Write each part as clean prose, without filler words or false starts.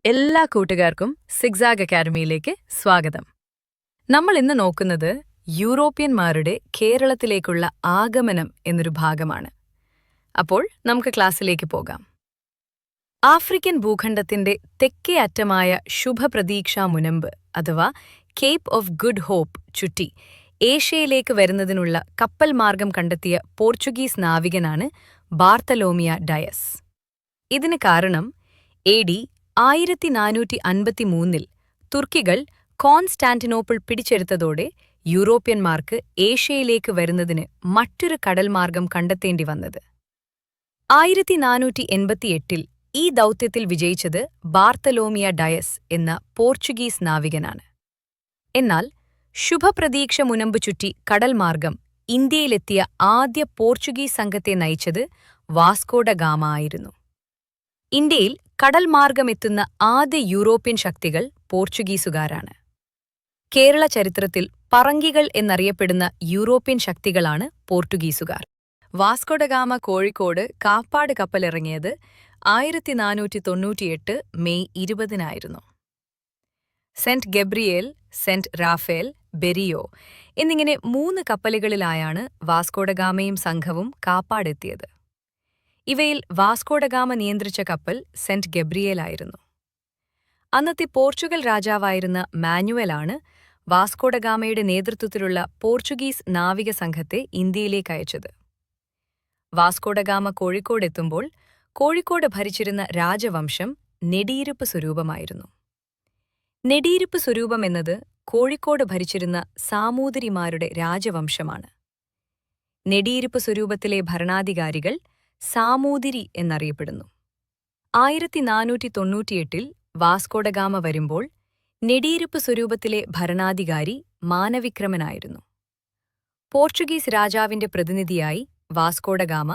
എല്ലാ കൂട്ടുകാർക്കും സിഗ്സാഗ് അക്കാഡമിയിലേക്ക് സ്വാഗതം. നമ്മൾ ഇന്ന് നോക്കുന്നത് യൂറോപ്യന്മാരുടെ കേരളത്തിലേക്കുള്ള ആഗമനം എന്നൊരു ഭാഗമാണ്. അപ്പോൾ നമുക്ക് ക്ലാസ്സിലേക്ക് പോകാം. ആഫ്രിക്കൻ ഭൂഖണ്ഡത്തിന്റെ തെക്കേ അറ്റമായ ശുഭപ്രതീക്ഷാ മുനമ്പ് അഥവാ കേപ്പ് ഓഫ് ഗുഡ് ഹോപ്പ് ചുറ്റി ഏഷ്യയിലേക്ക് വരുന്നതിനുള്ള കപ്പൽ മാർഗം കണ്ടെത്തിയ പോർച്ചുഗീസ് നാവികനാണ് ബാർത്തലോമിയ ഡയസ്. ഇതിന് കാരണം AD 1453 തുർക്കികൾ കോൺസ്റ്റാന്റിനോപ്പിൾ പിടിച്ചെടുത്തതോടെ യൂറോപ്യന്മാർക്ക് ഏഷ്യയിലേക്ക് വരുന്നതിന് മറ്റൊരു കടൽമാർഗം കണ്ടെത്തേണ്ടി വന്നത്. 1488 ഈ ദൗത്യത്തിൽ വിജയിച്ചത് ബാർത്തലോമിയ ഡയസ് എന്ന പോർച്ചുഗീസ് നാവികനാണ്. എന്നാൽ ശുഭപ്രതീക്ഷ മുനമ്പ് ചുറ്റി കടൽമാർഗം ഇന്ത്യയിലെത്തിയ ആദ്യ പോർച്ചുഗീസ് സംഘത്തെ നയിച്ചത് വാസ്കോഡ ഗാമ ആയിരുന്നു. ഇന്ത്യയിൽ കടൽമാർഗമെത്തുന്ന ആദ്യ യൂറോപ്യൻ ശക്തികൾ പോർച്ചുഗീസുകാരാണ്. കേരള ചരിത്രത്തിൽ പറങ്കികൾ എന്നറിയപ്പെടുന്ന യൂറോപ്യൻ ശക്തികളാണ് പോർട്ടുഗീസുകാർ. വാസ്കോഡ ഗാമ കോഴിക്കോട് കാപ്പാട് കപ്പലിറങ്ങിയത് 1498 May 20 Saint Gabriel, Saint Raphael, Berrio എന്നിങ്ങനെ 3 കപ്പലുകളിലായാണ് വാസ്കോഡ ഗാമയും സംഘവും കാപ്പാടെത്തിയത്. ഇവയിൽ വാസ്കോഡ ഗാമ നിയന്ത്രിച്ച കപ്പൽ സെന്റ് ഗബ്രിയേലായിരുന്നു. അന്നത്തെ പോർച്ചുഗൽ രാജാവായിരുന്ന മാനുവലാണ് വാസ്കോഡ ഗാമയുടെ നേതൃത്വത്തിലുള്ള പോർച്ചുഗീസ് നാവിക സംഘത്തെ ഇന്ത്യയിലേക്ക് അയച്ചത്. വാസ്കോഡ ഗാമ കോഴിക്കോടെത്തുമ്പോൾ കോഴിക്കോട് ഭരിച്ചിരുന്ന രാജവംശം നെടിയിരുപ്പ് സ്വരൂപമായിരുന്നു. നെടിയിരുപ്പ് സ്വരൂപം എന്നത് കോഴിക്കോട് ഭരിച്ചിരുന്ന സാമൂതിരിമാരുടെ രാജവംശമാണ്. നെടിയിരുപ്പ് സ്വരൂപത്തിലെ ഭരണാധികാരികൾ സാമൂതിരി എന്നറിയപ്പെടുന്നു. 1498 വാസ്കോഡ ഗാമ വരുമ്പോൾ നെടിയിരുപ്പ് സ്വരൂപത്തിലെ ഭരണാധികാരി മാനവിക്രമനായിരുന്നു. പോർച്ചുഗീസ് രാജാവിന്റെ പ്രതിനിധിയായി വാസ്കോഡ ഗാമ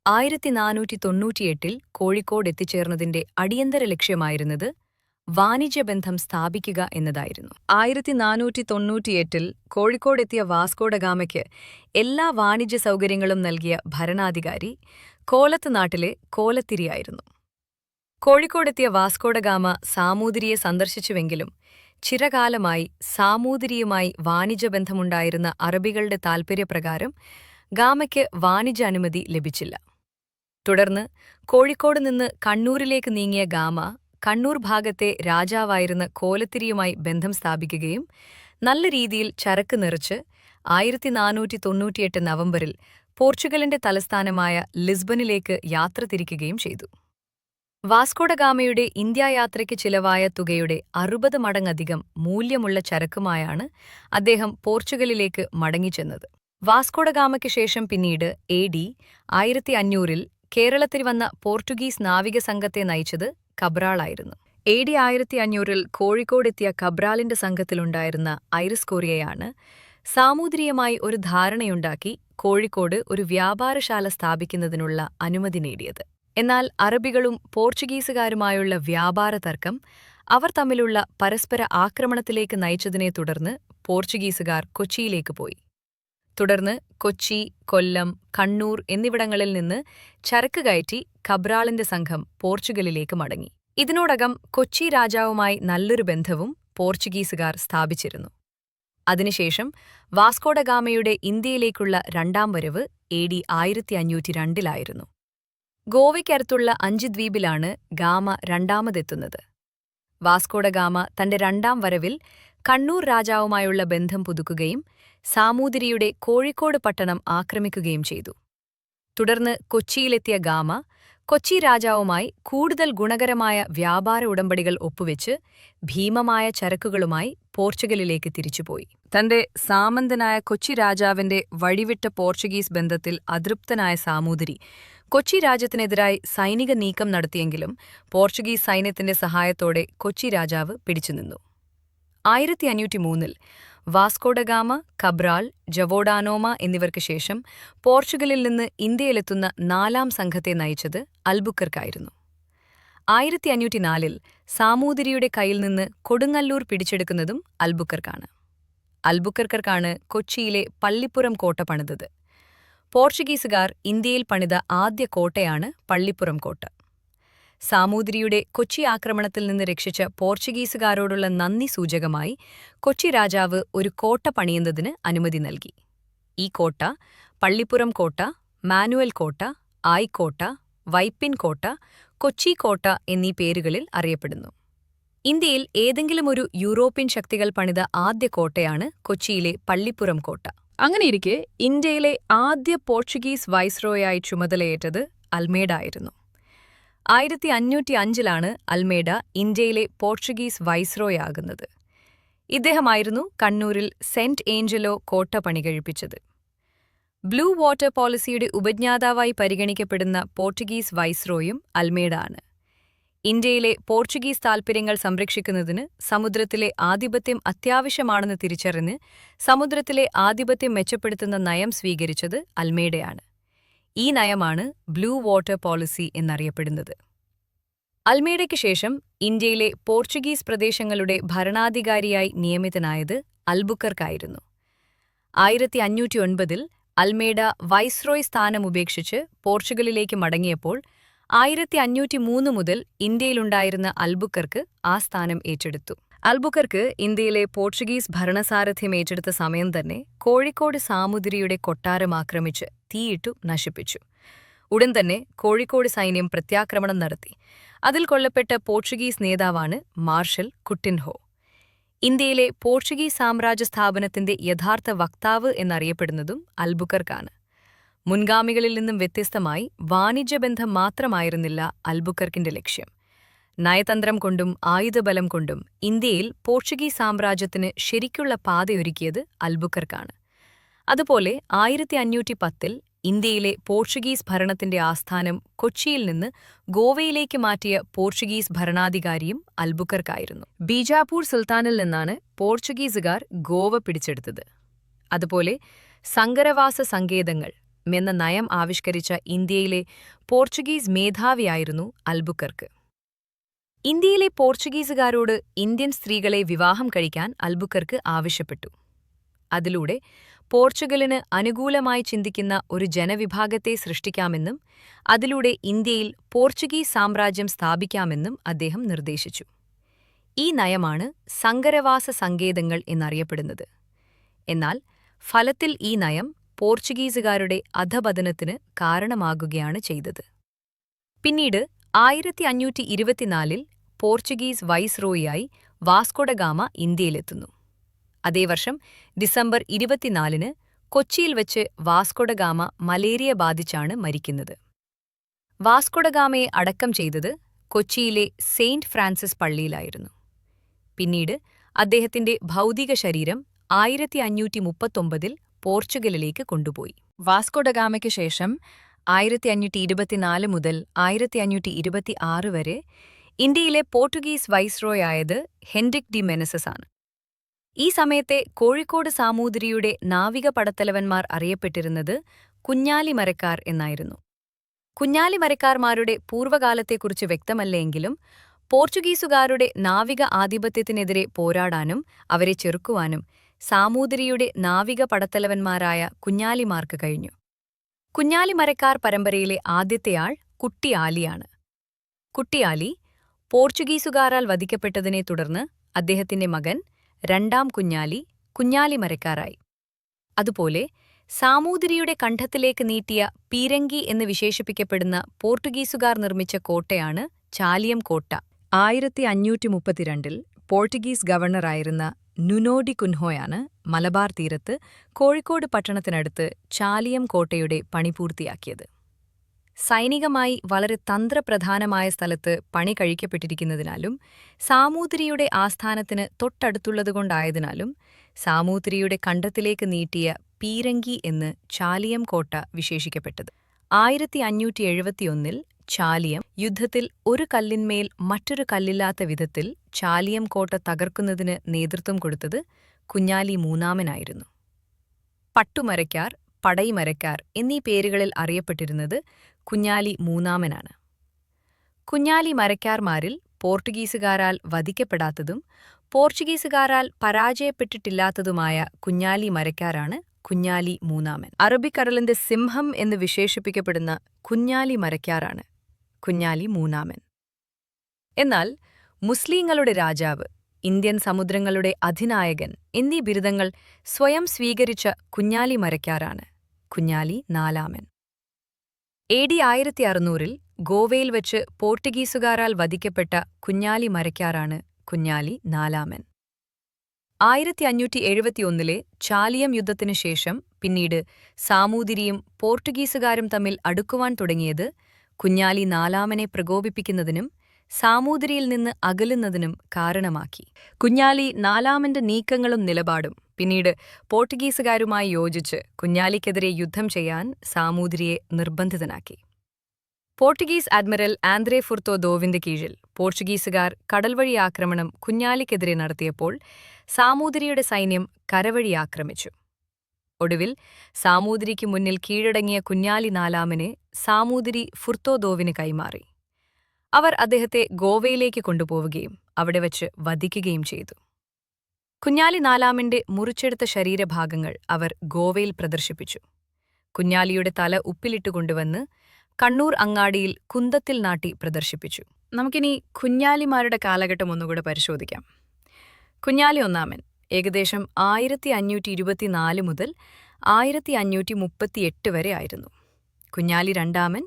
1498 കോഴിക്കോട് എത്തിച്ചേർന്നതിന്റെ അടിയന്തര ലക്ഷ്യമായിരുന്നത് വാണിജ്യബന്ധം സ്ഥാപിക്കുക എന്നതായിരുന്നു. 1498 കോഴിക്കോടെത്തിയ വാസ്കോഡ ഗാമയ്ക്ക് എല്ലാ വാണിജ്യ സൗകര്യങ്ങളും നൽകിയ ഭരണാധികാരി കോലത്ത് നാട്ടിലെ കോലത്തിരിയായിരുന്നു. കോഴിക്കോടെത്തിയ വാസ്കോഡ ഗാമ സാമൂതിരിയെ സന്ദർശിച്ചുവെങ്കിലും ചിരകാലമായി സാമൂതിരിയുമായി വാണിജ്യബന്ധമുണ്ടായിരുന്ന അറബികളുടെ താൽപര്യപ്രകാരം ഗാമയ്ക്ക് വാണിജ്യ അനുമതി ലഭിച്ചില്ല. തുടർന്ന് കോഴിക്കോട് നിന്ന് കണ്ണൂരിലേക്ക് നീങ്ങിയ ഗാമ കണ്ണൂർ ഭാഗത്തെ രാജാവായിരുന്ന കോലത്തിരിയുമായി ബന്ധം സ്ഥാപിക്കുകയും നല്ല രീതിയിൽ ചരക്ക് നിറച്ച് 1498 നവംബറിൽ പോർച്ചുഗലിന്റെ തലസ്ഥാനമായ ലിസ്ബണിലേക്ക് യാത്ര തിരിക്കുകയും ചെയ്തു. വാസ്കോഡ ഗാമയുടെ ഇന്ത്യായാത്രയ്ക്ക് ചിലവായ തുകയുടെ 60 മടങ്ങധികം മൂല്യമുള്ള ചരക്കുമായാണ് അദ്ദേഹം പോർച്ചുഗലിലേക്ക് മടങ്ങിച്ചെന്നത്. വാസ്കോഡ ഗാമയ്ക്ക് ശേഷം പിന്നീട് AD 1500 കേരളത്തിൽ വന്ന പോർച്ചുഗീസ് നാവിക സംഘത്തെ നയിച്ചത് കബ്രാളായിരുന്നു. AD 1500 കോഴിക്കോടെത്തിയ കബ്രാലിന്റെ സംഘത്തിലുണ്ടായിരുന്ന ഐറിസ് കൊറിയയാണ് സാമൂതിരിയുമായി ഒരു ധാരണയുണ്ടാക്കി കോഴിക്കോട് ഒരു വ്യാപാരശാല സ്ഥാപിക്കുന്നതിനുള്ള അനുമതി നേടിയത്. എന്നാൽ അറബികളും പോർച്ചുഗീസുകാരുമായുള്ള വ്യാപാര തർക്കം അവർ തമ്മിലുള്ള പരസ്പര ആക്രമണത്തിലേക്ക് നയിച്ചതിനെ തുടർന്ന് പോർച്ചുഗീസുകാർ കൊച്ചിയിലേക്ക് പോയി. തുടർന്ന് കൊച്ചി, കൊല്ലം, കണ്ണൂർ എന്നിവിടങ്ങളിൽ നിന്ന് ചരക്ക് കയറ്റി കബ്രാളിന്റെ സംഘം പോർച്ചുഗലിലേക്ക് മടങ്ങി. ഇതിനോടകം കൊച്ചി രാജാവുമായി നല്ലൊരു ബന്ധവും പോർച്ചുഗീസുകാർ സ്ഥാപിച്ചിരുന്നു. അതിനുശേഷം വാസ്കോഡ ഗാമയുടെ ഇന്ത്യയിലേക്കുള്ള രണ്ടാം വരവ് AD 1502 ഗോവയ്ക്കടുത്തുള്ള 5 ദ്വീപിലാണ് ഗാമ രണ്ടാമതെത്തുന്നത്. വാസ്കോഡ ഗാമ തന്റെ രണ്ടാം വരവിൽ കണ്ണൂർ രാജാവുമായുള്ള ബന്ധം പുതുക്കുകയും സാമൂതിരിയുടെ കോഴിക്കോട് പട്ടണം ആക്രമിക്കുകയും ചെയ്തു. തുടർന്ന് കൊച്ചിയിലെത്തിയ ഗാമ കൊച്ചി രാജാവുമായി കൂടുതൽ ഗുണകരമായ വ്യാപാര ഉടമ്പടികൾ ഒപ്പുവെച്ച് ഭീമമായ ചരക്കുകളുമായി പോർച്ചുഗലിലേക്ക് തിരിച്ചുപോയി. തന്റെ സാമന്തനായ കൊച്ചി രാജാവിന്റെ വഴിവിട്ട പോർച്ചുഗീസ് ബന്ധത്തിൽ അതൃപ്തനായ സാമൂതിരി കൊച്ചി രാജ്യത്തിനെതിരായി സൈനിക നീക്കം നടത്തിയെങ്കിലും പോർച്ചുഗീസ് സൈന്യത്തിന്റെ സഹായത്തോടെ കൊച്ചി രാജാവ് പിടിച്ചുനിന്നു. 1503 വാസ്കോഡ ഗാമ, കബ്രാൾ, ജവോഡാനോമ എന്നിവർക്ക് ശേഷം പോർച്ചുഗലിൽ നിന്ന് ഇന്ത്യയിലെത്തുന്ന 4ാം സംഘത്തെ നയിച്ചത് അൽബുക്കർക്കായിരുന്നു. 1504 സാമൂതിരിയുടെ കയ്യിൽ നിന്ന് കൊടുങ്ങല്ലൂർ പിടിച്ചെടുക്കുന്നതും അൽബുക്കർക്കാണ്. അൽബുക്കർക്കാണ് കൊച്ചിയിലെ പള്ളിപ്പുറം കോട്ട പണിതത്. പോർച്ചുഗീസുകാർ ഇന്ത്യയിൽ പണിത ആദ്യ കോട്ടയാണ് പള്ളിപ്പുറം കോട്ട. സാമൂതിരിയുടെ കൊച്ചി ആക്രമണത്തിൽ നിന്ന് രക്ഷിച്ച പോർച്ചുഗീസുകാരോടുള്ള നന്ദി സൂചകമായി കൊച്ചി രാജാവ് ഒരു കോട്ട പണിയുന്നതിന് അനുമതി നൽകി. ഈ കോട്ട പള്ളിപ്പുറം കോട്ട, മാനുവൽ കോട്ട, ആയിക്കോട്ട, വൈപ്പിൻ കോട്ട, കൊച്ചി കോട്ട എന്നീ പേരുകളിൽ അറിയപ്പെടുന്നു. ഇന്ത്യയിൽ ഏതെങ്കിലും ഒരു യൂറോപ്യൻ ശക്തികൾ പണിത ആദ്യ കോട്ടയാണ് കൊച്ചിയിലെ പള്ളിപ്പുറം കോട്ട. അങ്ങനെയിരിക്കെ ഇന്ത്യയിലെ ആദ്യ പോർച്ചുഗീസ് വൈസ്രോയായി ചുമതലയേറ്റത് അൽമേഡ ആയിരുന്നു. 1505 അൽമേഡ ഇന്ത്യയിലെ പോർച്ചുഗീസ് വൈസ്രോയ് ആകുന്നത്. ഇദ്ദേഹമായിരുന്നു കണ്ണൂരിൽ സെന്റ് ഏഞ്ചലോ കോട്ട പണികഴിപ്പിച്ചത്. ബ്ലൂ വാട്ടർ പോളിസിയുടെ ഉപജ്ഞാതാവായി പരിഗണിക്കപ്പെടുന്ന പോർച്ചുഗീസ് വൈസ്രോയും അൽമേഡ ആണ്. ഇന്ത്യയിലെ പോർച്ചുഗീസ് താൽപ്പര്യങ്ങൾ സംരക്ഷിക്കുന്നതിന് സമുദ്രത്തിലെ ആധിപത്യം അത്യാവശ്യമാണെന്ന് തിരിച്ചറിഞ്ഞ് സമുദ്രത്തിലെ ആധിപത്യം മെച്ചപ്പെടുത്തുന്ന നയം സ്വീകരിച്ചത് അൽമേഡയാണ്. ഈ നയമാണ് ബ്ലൂ വാട്ടർ പോളിസി എന്നറിയപ്പെടുന്നത്. അൽമേഡയ്ക്ക് ശേഷം ഇന്ത്യയിലെ പോർച്ചുഗീസ് പ്രദേശങ്ങളുടെ ഭരണാധികാരിയായി നിയമിതനായത് അൽബുക്കർക്കായിരുന്നു. 1509 അൽമേഡ വൈസ്രോയ് സ്ഥാനമുപേക്ഷിച്ച് പോർച്ചുഗലിലേക്ക് മടങ്ങിയപ്പോൾ 1503 മുതൽ ഇന്ത്യയിലുണ്ടായിരുന്ന അൽബുക്കർക്ക് ആ സ്ഥാനം ഏറ്റെടുത്തു. അൽബുക്കർക്ക് ഇന്ത്യയിലെ പോർച്ചുഗീസ് ഭരണസാരഥ്യം ഏറ്റെടുത്ത സമയം തന്നെ കോഴിക്കോട് സാമൂതിരിയുടെ കൊട്ടാരം ആക്രമിച്ച് തീയിട്ടു നശിപ്പിച്ചു. ഉടൻ തന്നെ കോഴിക്കോട് സൈന്യം പ്രത്യാക്രമണം നടത്തി. അതിൽ കൊല്ലപ്പെട്ട പോർച്ചുഗീസ് നേതാവാണ് മാർഷൽ കുട്ടിൻഹോ. ഇന്ത്യയിലെ പോർച്ചുഗീസ് സാമ്രാജ്യ സ്ഥാപനത്തിന്റെ യഥാർത്ഥ വക്താവ് എന്നറിയപ്പെടുന്നതും അൽബുക്കർക്കാണ്. മുൻഗാമികളിൽ നിന്നും വ്യത്യസ്തമായി വാണിജ്യബന്ധം മാത്രമായിരുന്നില്ല അൽബുക്കർക്കിന്റെ ലക്ഷ്യം. നയതന്ത്രം കൊണ്ടും ആയുധബലം കൊണ്ടും ഇന്ത്യയിൽ പോർച്ചുഗീസ് സാമ്രാജ്യത്തിന് ശരിക്കുള്ള പാതയൊരുക്കിയത് അൽബുക്കർക്കാണ്. അതുപോലെ 1510 ഇന്ത്യയിലെ പോർച്ചുഗീസ് ഭരണത്തിന്റെ ആസ്ഥാനം കൊച്ചിയിൽ നിന്ന് ഗോവയിലേക്ക് മാറ്റിയ പോർച്ചുഗീസ് ഭരണാധികാരിയും അൽബുക്കർക്കായിരുന്നു. ബീജാപൂർ സുൽത്താനിൽ നിന്നാണ് പോർച്ചുഗീസുകാർ ഗോവ പിടിച്ചെടുത്തത്. അതുപോലെ സങ്കരവാസ സങ്കേതങ്ങൾ എന്ന നയം ആവിഷ്കരിച്ച ഇന്ത്യയിലെ പോർച്ചുഗീസ് മേധാവിയായിരുന്നു അൽബുക്കർക്ക്. ഇന്ത്യയിലെ പോർച്ചുഗീസുകാരോട് ഇന്ത്യൻ സ്ത്രീകളെ വിവാഹം കഴിക്കാൻ അൽബുക്കർക്ക് ആവശ്യപ്പെട്ടു. അതിലൂടെ പോർച്ചുഗലിന് അനുകൂലമായി ചിന്തിക്കുന്ന ഒരു ജനവിഭാഗത്തെ സൃഷ്ടിക്കാമെന്നും അതിലൂടെ ഇന്ത്യയിൽ പോർച്ചുഗീസ് സാമ്രാജ്യം സ്ഥാപിക്കാമെന്നും അദ്ദേഹം നിർദ്ദേശിച്ചു. ഈ നയമാണ് സങ്കരവാസ സങ്കേതങ്ങൾ എന്നറിയപ്പെടുന്നത്. എന്നാൽ ഫലത്തിൽ ഈ നയം പോർച്ചുഗീസുകാരുടെ അധപതനത്തിന് കാരണമാകുകയാണ് ചെയ്തത്. പിന്നീട് 1524 പോർച്ചുഗീസ് വൈസ്രോയിയായി വാസ്കോഡഗാമ ഇന്ത്യയിലെത്തുന്നു. അതേ വർഷം ഡിസംബർ 24 കൊച്ചിയിൽ വച്ച് വാസ്കോഡഗാമ മലേറിയ ബാധിച്ചാണ് മരിക്കുന്നത്. വാസ്കോഡഗാമയെ അടക്കം ചെയ്തത് കൊച്ചിയിലെ സെയിന്റ് ഫ്രാൻസിസ് പള്ളിയിലായിരുന്നു. പിന്നീട് അദ്ദേഹത്തിന്റെ ഭൗതിക ശരീരം 1539 പോർച്ചുഗലിലേക്ക് കൊണ്ടുപോയി. വാസ്കോഡഗാമയ്ക്ക് ശേഷം 1524 മുതൽ 1526 വരെ ഇന്ത്യയിലെ പോർട്ടുഗീസ് വൈസ്രോയ് ആയത് ഹെൻറിക് ഡി മെനസസ് ആണ്. ഈ സമയത്തെ കോഴിക്കോട് സാമൂതിരിയുടെ നാവിക പടത്തലവന്മാർ അറിയപ്പെട്ടിരുന്നത് കുഞ്ഞാലിമരക്കാർ എന്നായിരുന്നു. കുഞ്ഞാലിമരക്കാർമാരുടെ പൂർവ്വകാലത്തെക്കുറിച്ച് വ്യക്തമല്ലെങ്കിലും പോർച്ചുഗീസുകാരുടെ നാവിക ആധിപത്യത്തിനെതിരെ പോരാടാനും അവരെ ചെറുക്കുവാനും സാമൂതിരിയുടെ നാവിക പടത്തലവന്മാരായ കുഞ്ഞാലിമാർക്ക് കഴിഞ്ഞു. കുഞ്ഞാലിമരക്കാർ പരമ്പരയിലെ ആദ്യത്തെയാൾ കുട്ടിയാലിയാണ്. കുട്ടിയാലി പോർച്ചുഗീസുകാരാൽ വധിക്കപ്പെട്ടതിനെ തുടർന്ന് അദ്ദേഹത്തിന്റെ മകൻ രണ്ടാം കുഞ്ഞാലി കുഞ്ഞാലിമരക്കാരായി. അതുപോലെ സാമൂതിരിയുടെ കണ്ഠത്തിലേക്ക് നീട്ടിയ പീരങ്കി എന്ന് വിശേഷിപ്പിക്കപ്പെടുന്ന പോർട്ടുഗീസുകാർ നിർമ്മിച്ച കോട്ടയാണ് ചാലിയം കോട്ട. 1532 പോർട്ടുഗീസ് ഗവർണറായിരുന്ന നുനോ ഡി കുൻഹോയാണ് മലബാർ തീരത്ത് കോഴിക്കോട് പട്ടണത്തിനടുത്ത് ചാലിയം കോട്ടയുടെ പണി പൂർത്തിയാക്കിയത്. സൈനികമായി വളരെ തന്ത്രപ്രധാനമായ സ്ഥലത്ത് പണി കഴിക്കപ്പെട്ടിരിക്കുന്നതിനാലും സാമൂതിരിയുടെ ആസ്ഥാനത്തിന് തൊട്ടടുത്തുള്ളതുകൊണ്ടായതിനാലും സാമൂതിരിയുടെ കണ്ഠത്തിലേക്ക് നീട്ടിയ പീരങ്കി എന്ന് ചാലിയം കോട്ട വിശേഷിക്കപ്പെട്ടത്. 1571 ചാലിയം യുദ്ധത്തിൽ ഒരു കല്ലിന്മേൽ മറ്റൊരു കല്ലില്ലാത്ത വിധത്തിൽ ചാലിയം കോട്ട തകർക്കുന്നതിന് നേതൃത്വം കൊടുത്തത് കുഞ്ഞാലി മൂന്നാമനായിരുന്നു. പട്ടുമരക്കാർ, പടൈമരക്കാർ എന്നീ പേരുകളിൽ അറിയപ്പെട്ടിരുന്നത് കുഞ്ഞാലി മൂന്നാമനാണ്. കുഞ്ഞാലി മരക്കാർമാരിൽ പോർട്ടുഗീസുകാരാൽ വധിക്കപ്പെടാത്തതും പോർച്ചുഗീസുകാരാൽ പരാജയപ്പെട്ടിട്ടില്ലാത്തതുമായ കുഞ്ഞാലി മരക്കാരാണ് കുഞ്ഞാലി മൂന്നാമൻ. അറബിക്കടലിന്റെ സിംഹം എന്ന് വിശേഷിപ്പിക്കപ്പെടുന്ന കുഞ്ഞാലി മരക്കാരാണ് കുഞ്ഞാലി മൂന്നാമൻ. എന്നാൽ മുസ്ലിങ്ങളുടെ രാജാവ്, ഇന്ത്യൻ സമുദ്രങ്ങളുടെ അധിനായകൻ എന്നീ ബിരുദങ്ങൾ സ്വയം സ്വീകരിച്ച കുഞ്ഞാലി മരയ്ക്കാറാണ് കുഞ്ഞാലി നാലാമൻ. AD 1600-ൽ ഗോവയിൽ വച്ച് പോർട്ടുഗീസുകാരാൽ വധിക്കപ്പെട്ട കുഞ്ഞാലി മരയ്ക്കാറാണ് കുഞ്ഞാലി നാലാമൻ. 1571-ലെ ചാലിയം യുദ്ധത്തിനു ശേഷം പിന്നീട് സാമൂതിരിയും പോർട്ടുഗീസുകാരും തമ്മിൽ അടുക്കുവാൻ തുടങ്ങിയത് കുഞ്ഞാലി നാലാമനെ പ്രകോപിപ്പിക്കുന്നതിനും സാമൂതിരിയിൽ നിന്ന് അകലുന്നതിനും കാരണമാക്കി. കുഞ്ഞാലി നാലാമന്റെ നീക്കങ്ങളും നിലപാടും പിന്നീട് പോർട്ടുഗീസുകാരുമായി യോജിച്ച് കുഞ്ഞാലിക്കെതിരെ യുദ്ധം ചെയ്യാൻ സാമൂതിരിയെ നിർബന്ധിതനാക്കി. പോർട്ടുഗീസ് അഡ്മിറൽ ആന്ദ്രേ ഫുർത്തോ ദോവിന്റെ കീഴിൽ പോർച്ചുഗീസുകാർ കടൽവഴി ആക്രമണം കുഞ്ഞാലിക്കെതിരെ നടത്തിയപ്പോൾ സാമൂതിരിയുടെ സൈന്യം കരവഴി ആക്രമിച്ചു. ഒടുവിൽ സാമൂതിരിക്ക് മുന്നിൽ കീഴടങ്ങിയ കുഞ്ഞാലി നാലാമനെ സാമൂതിരി ഫുർത്തോ ദോവിന് കൈമാറി. അവർ അദ്ദേഹത്തെ ഗോവയിലേക്ക് കൊണ്ടുപോവുകയും അവിടെ വച്ച് വധിക്കുകയും ചെയ്തു. കുഞ്ഞാലി നാലാമന്റെ മുറിച്ചെടുത്ത ശരീരഭാഗങ്ങൾ അവർ ഗോവയിൽ പ്രദർശിപ്പിച്ചു. കുഞ്ഞാലിയുടെ തല ഉപ്പിലിട്ടുകൊണ്ടുവന്ന് കണ്ണൂർ അങ്ങാടിയിൽ കുന്തത്തിൽ നാട്ടി പ്രദർശിപ്പിച്ചു. നമുക്കിനി കുഞ്ഞാലിമാരുടെ കാലഘട്ടം ഒന്നുകൂടെ പരിശോധിക്കാം. കുഞ്ഞാലി ഒന്നാമൻ ഏകദേശം 1524 മുതൽ 1538 വരെ ആയിരുന്നു. കുഞ്ഞാലി രണ്ടാമൻ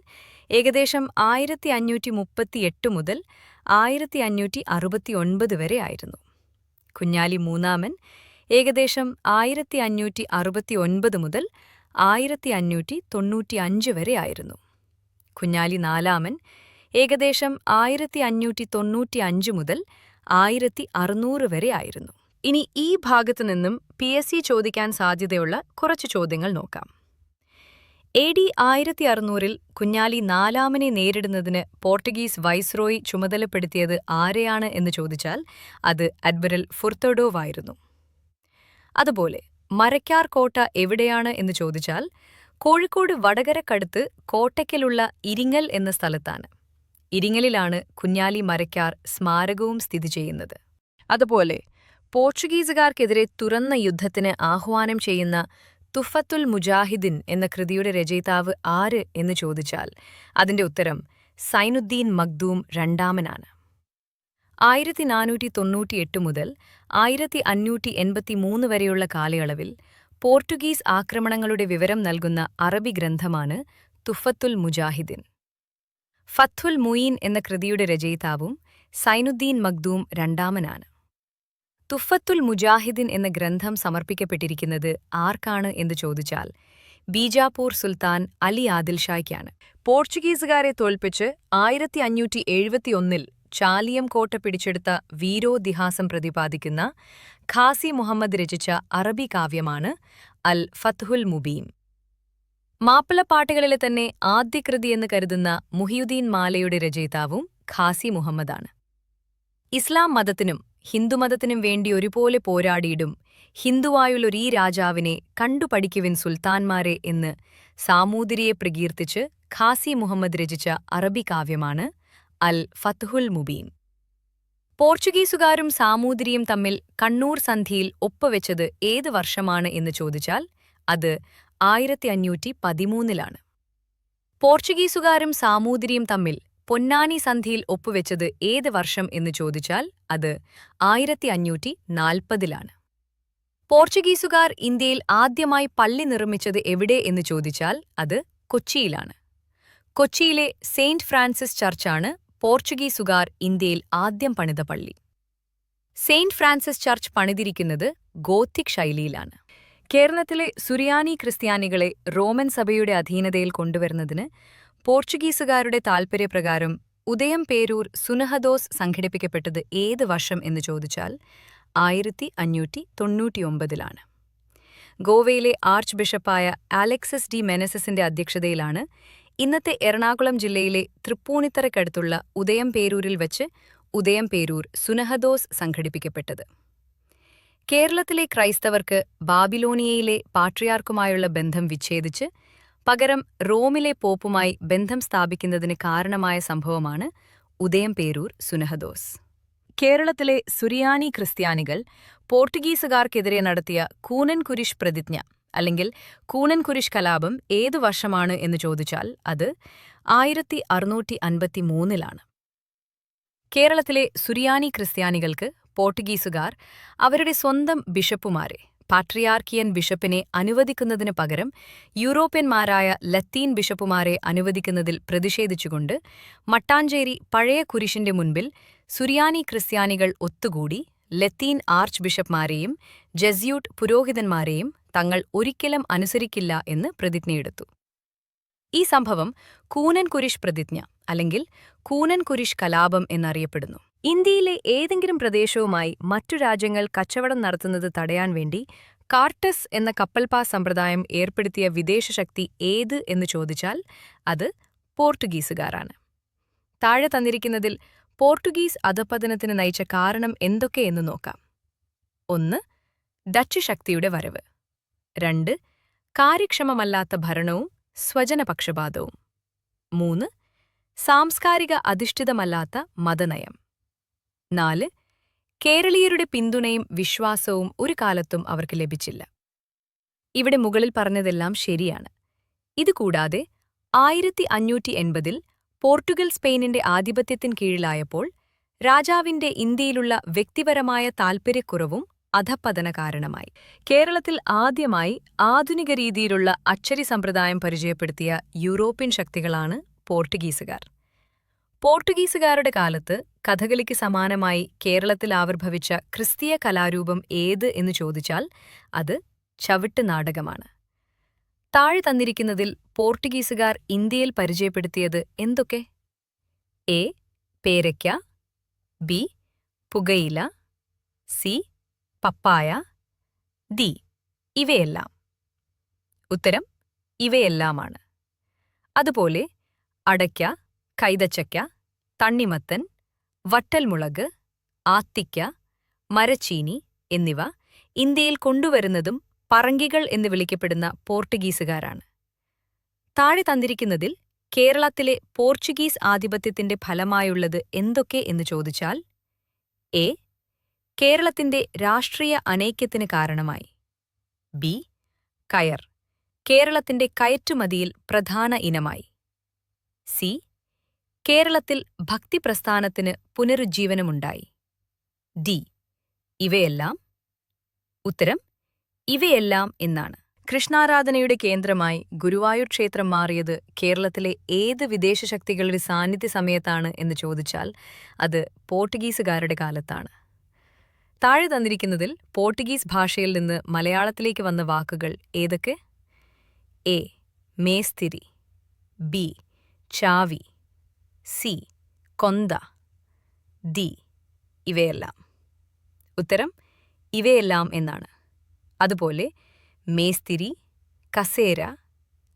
ഏകദേശം 1538 മുതൽ 1569 വരെ ആയിരുന്നു. കുഞ്ഞാലി മൂന്നാമൻ ഏകദേശം 1569 മുതൽ 1595 വരെ ആയിരുന്നു. കുഞ്ഞാലി നാലാമൻ ഏകദേശം 1595 മുതൽ 1600 വരെ ആയിരുന്നു. ഇനി ഈ ഭാഗത്തു നിന്നും PSC ചോദിക്കാൻ സാധ്യതയുള്ള കുറച്ച് ചോദ്യങ്ങൾ നോക്കാം. AD 1600-ൽ കുഞ്ഞാലി നാലാമനെ നേരിടുന്നതിന് പോർട്ടുഗീസ് വൈസ്രോയി ചുമതലപ്പെടുത്തിയത് ആരെയാണ് എന്ന് ചോദിച്ചാൽ അത് അഡ്മിറൽ ഫുർത്തഡോവ് ആയിരുന്നു. അതുപോലെ മരയ്ക്കാർ കോട്ട എവിടെയാണ് എന്ന് ചോദിച്ചാൽ കോഴിക്കോട് വടകരക്കടുത്ത് കോട്ടയ്ക്കലുള്ള ഇരിങ്ങൽ എന്ന സ്ഥലത്താണ്. ഇരിങ്ങലിലാണ് കുഞ്ഞാലി മരയ്ക്കാർ സ്മാരകവും സ്ഥിതി ചെയ്യുന്നത്. അതുപോലെ പോർച്ചുഗീസുകാർക്കെതിരെ തുറന്ന യുദ്ധത്തിന് ആഹ്വാനം ചെയ്യുന്ന തുഫത്തുൽ മുജാഹിദിൻ എന്ന കൃതിയുടെ രചയിതാവ് ആര് എന്ന് ചോദിച്ചാൽ അതിന്റെ ഉത്തരം സൈനുദ്ദീൻ മഖ്ദൂം രണ്ടാമനാണ്. 1498 മുതൽ 1583 വരെയുള്ള കാലയളവിൽ പോർട്ടുഗീസ് ആക്രമണങ്ങളുടെ വിവരം നൽകുന്ന അറബി ഗ്രന്ഥമാണ് തുഫത്തുൽ മുജാഹിദിൻ. ഫത്ഹുൽ മുയീൻ എന്ന കൃതിയുടെ രചയിതാവും സൈനുദ്ദീൻ മഖ്ദൂം രണ്ടാമനാണ്. തുഫത്തുൽ മുജാഹിദിൻ എന്ന ഗ്രന്ഥം സമർപ്പിക്കപ്പെട്ടിരിക്കുന്നത് ആർക്കാണ് എന്ന് ചോദിച്ചാൽ ബീജാപൂർ സുൽത്താൻ അലി ആദിൽ ഷായ്ക്കാണ്. പോർച്ചുഗീസുകാരെ തോൽപ്പിച്ച് 1571-ൽ ചാലിയം കോട്ട പിടിച്ചെടുത്ത വീരോതിഹാസം പ്രതിപാദിക്കുന്ന ഖാസി മുഹമ്മദ് രചിച്ച അറബി കാവ്യമാണ് അൽ ഫത്ഹുൽ മുബീൻ. മാപ്പിളപ്പാട്ടുകളിലെ തന്നെ ആദ്യകൃതിയെന്ന് കരുതുന്ന മുഹിയുദ്ദീൻ മാലയുടെ രചയിതാവും ഖാസി മുഹമ്മദാണ്. ഇസ്ലാം മതത്തിനും ഹിന്ദുമതത്തിനും വേണ്ടി ഒരുപോലെ പോരാടിയിടും ഹിന്ദുവായുള്ളൊരീ രാജാവിനെ കണ്ടുപഠിക്കുവിൻ സുൽത്താൻമാരെ എന്ന് സാമൂതിരിയെ പ്രകീർത്തിച്ച് ഖാസി മുഹമ്മദ് രചിച്ച അറബി കാവ്യമാണ് അൽ ഫത്ഹുൽ മുബീൻ. പോർച്ചുഗീസുകാരും സാമൂതിരിയും തമ്മിൽ കണ്ണൂർ സന്ധിയിൽ ഒപ്പുവെച്ചത് ഏത് വർഷമാണ് എന്ന് ചോദിച്ചാൽ അത് 1513-ലാണ്. പോർച്ചുഗീസുകാരും സാമൂതിരിയും തമ്മിൽ പൊന്നാനി സന്ധിയിൽ ഒപ്പുവെച്ചത് ഏത് വർഷം എന്ന് ചോദിച്ചാൽ അത് 1540-ലാണ്. പോർച്ചുഗീസുകാർ ഇന്ത്യയിൽ ആദ്യമായി പള്ളി നിർമ്മിച്ചത് എവിടെ എന്ന് ചോദിച്ചാൽ അത് കൊച്ചിയിലാണ്. കൊച്ചിയിലെ സെയിന്റ് ഫ്രാൻസിസ് ചർച്ചാണ് പോർച്ചുഗീസുകാർ ഇന്ത്യയിൽ ആദ്യം പണിത പള്ളി. സെയിന്റ് ഫ്രാൻസിസ് ചർച്ച് പണിതിരിക്കുന്നത് ഗോത്തിക് ശൈലിയിലാണ്. കേരളത്തിലെ സുറിയാനി ക്രിസ്ത്യാനികളെ റോമൻ സഭയുടെ അധീനതയിൽ കൊണ്ടുവരുന്നതിന് പോർച്ചുഗീസുകാരുടെ താൽപര്യപ്രകാരം ഉദയം പേരൂർ സുനഹദോസ് സംഘടിപ്പിക്കപ്പെട്ടത് ഏത് വർഷം എന്ന് ചോദിച്ചാൽ 1599-ലാണ്. ഗോവയിലെ ആർച്ച് ബിഷപ്പായ അലക്സിസ് ഡി മെനസിന്റെ അധ്യക്ഷതയിലാണ് ഇന്നത്തെ എറണാകുളം ജില്ലയിലെ തൃപ്പൂണിത്തറയ്ക്കടുത്തുള്ള ഉദയം പേരൂരിൽ വച്ച് ഉദയം പേരൂർ സുനഹദോസ് സംഘടിപ്പിക്കപ്പെട്ടത്. കേരളത്തിലെ ക്രൈസ്തവർക്ക് ബാബിലോണിയയിലെ പാട്രിയാർക്കുമായുള്ള ബന്ധം വിച്ഛേദിച്ച് പകരം റോമിലെ പോപ്പുമായി ബന്ധം സ്ഥാപിക്കുന്നതിന് കാരണമായ സംഭവമാണ് ഉദയം പേരൂർ സുനഹദോസ്. കേരളത്തിലെ സുറിയാനി ക്രിസ്ത്യാനികൾ പോർട്ടുഗീസുകാർക്കെതിരെ നടത്തിയ കൂനൻ കുരിശ് പ്രതിജ്ഞ അല്ലെങ്കിൽ കൂനൻ കുരിശ് കലാപം ഏതു വർഷമാണ് എന്ന് ചോദിച്ചാൽ അത് 1653-ലാണ്. കേരളത്തിലെ സുറിയാനി ക്രിസ്ത്യാനികൾക്ക് പോർട്ടുഗീസുകാർ അവരുടെ സ്വന്തം ബിഷപ്പുമാരെ, പാട്രിയാർക്കിയൻ ബിഷപ്പിനെ അനുവദിക്കുന്നതിന് പകരം യൂറോപ്യന്മാരായ ലത്തീൻ ബിഷപ്പുമാരെ അനുവദിക്കുന്നതിൽ പ്രതിഷേധിച്ചുകൊണ്ട് മട്ടാഞ്ചേരി പഴയ കുരിശിന്റെ മുൻപിൽ സുറിയാനി ക്രിസ്ത്യാനികൾ ഒത്തുകൂടി ലത്തീൻ ആർച്ച് ബിഷപ്പ്മാരെയും ജെസ്യൂട്ട് പുരോഹിതന്മാരെയും തങ്ങൾ ഒരിക്കലും അനുസരിക്കില്ല എന്ന് പ്രതിജ്ഞയെടുത്തു. ഈ സംഭവം കൂനൻ കുരിശ് പ്രതിജ്ഞ അല്ലെങ്കിൽ കൂനൻ കുരിശ് കലാപം എന്നറിയപ്പെടുന്നു. ഇന്ത്യയിലെ ഏതെങ്കിലും പ്രദേശവുമായി മറ്റു രാജ്യങ്ങൾ കച്ചവടം നടത്തുന്നത് തടയാൻ വേണ്ടി കാർട്ടസ് എന്ന കപ്പൽപാസ് സമ്പ്രദായം ഏർപ്പെടുത്തിയ വിദേശശക്തി ഏത് എന്ന് ചോദിച്ചാൽ അത് പോർട്ടുഗീസുകാരാണ്. താഴെ തന്നിരിക്കുന്നതിൽ പോർട്ടുഗീസ് അധഃപതനത്തിന് നയിച്ച കാരണം എന്തൊക്കെയെന്ന് നോക്കാം. 1. ഡച്ച് ശക്തിയുടെ വരവ്. 2. കാര്യക്ഷമമല്ലാത്ത ഭരണവും സ്വജനപക്ഷപാതവും. 3. സാംസ്കാരിക അധിഷ്ഠിതമല്ലാത്ത മതനയം. 4. കേരളീയരുടെ പിന്തുണയും വിശ്വാസവും ഒരു കാലത്തും അവർക്ക് ലഭിച്ചില്ല. ഇവിടെ മുകളിൽ പറഞ്ഞതെല്ലാം ശരിയാണ്. ഇതുകൂടാതെ 1580-ൽ പോർട്ടുഗൽ സ്പെയിനിന്റെ ആധിപത്യത്തിൻ കീഴിലായപ്പോൾ രാജാവിന്റെ ഇന്ത്യയിലുള്ള വ്യക്തിപരമായ താൽപര്യക്കുറവും അധഃപതന കാരണമായി. കേരളത്തിൽ ആദ്യമായി ആധുനിക രീതിയിലുള്ള അച്ചടി സമ്പ്രദായം പരിചയപ്പെടുത്തിയ യൂറോപ്യൻ ശക്തികളാണ് പോർട്ടുഗീസുകാർ. പോർട്ടുഗീസുകാരുടെ കാലത്ത് കഥകളിക്ക് സമാനമായി കേരളത്തിൽ ആവിർഭവിച്ച ക്രിസ്തീയ കലാരൂപം ഏത് എന്ന് ചോദിച്ചാൽ അത് ചവിട്ട് നാടകമാണ്. താഴെ തന്നിരിക്കുന്നതിൽ പോർട്ടുഗീസുകാർ ഇന്ത്യയിൽ പരിചയപ്പെടുത്തിയത് എന്തൊക്കെ? എ. പേരയ്ക്ക. ബി. പുകയില. സി. പപ്പായ. ഡി. ഇവയെല്ലാം. ഉത്തരം ഇവയെല്ലാമാണ്. അതുപോലെ അടയ്ക്ക, കൈതച്ചക്ക, തണ്ണിമത്തൻ, വട്ടൽമുളക്, ആത്തിക്ക, മരച്ചീനി എന്നിവ ഇന്ത്യയിൽ കൊണ്ടുവരുന്നതും പറങ്കികൾ എന്ന് വിളിക്കപ്പെടുന്ന പോർട്ടുഗീസുകാരാണ്. താഴെ തന്നിരിക്കുന്നതിൽ കേരളത്തിലെ പോർച്ചുഗീസ് ആധിപത്യത്തിന്റെ ഫലമായുള്ളത് എന്തൊക്കെ എന്ന് ചോദിച്ചാൽ എ. കേരളത്തിന്റെ രാഷ്ട്രീയ അനൈക്യത്തിന് കാരണമായി. ബി. കയർ കേരളത്തിന്റെ കയറ്റുമതിയിൽ പ്രധാന ഇനമായി. സി. കേരളത്തിൽ ഭക്തിപ്രസ്ഥാനത്തിന് പുനരുജ്ജീവനമുണ്ടായി. ഡി. ഇവയെല്ലാം. ഉത്തരം ഇവയെല്ലാം എന്നാണ്. കൃഷ്ണാരാധനയുടെ കേന്ദ്രമായി ഗുരുവായൂർ ക്ഷേത്രം മാറിയത് കേരളത്തിലെ ഏത് വിദേശ ശക്തികളുടെ സാന്നിധ്യ സമയത്താണ് എന്ന് ചോദിച്ചാൽ അത് പോർട്ടുഗീസുകാരുടെ കാലത്താണ്. താഴെ തന്നിരിക്കുന്നതിൽ പോർട്ടുഗീസ് ഭാഷയിൽ നിന്ന് മലയാളത്തിലേക്ക് വന്ന വാക്കുകൾ ഏതൊക്കെ? എ. മേസ്തിരി. ബി. ചാവി. സി. കൊന്ത. ഡി. ഇവയെല്ലാം. ഉത്തരം ഇവയെല്ലാം എന്നാണ്. അതുപോലെ മേസ്തിരി, കസേര,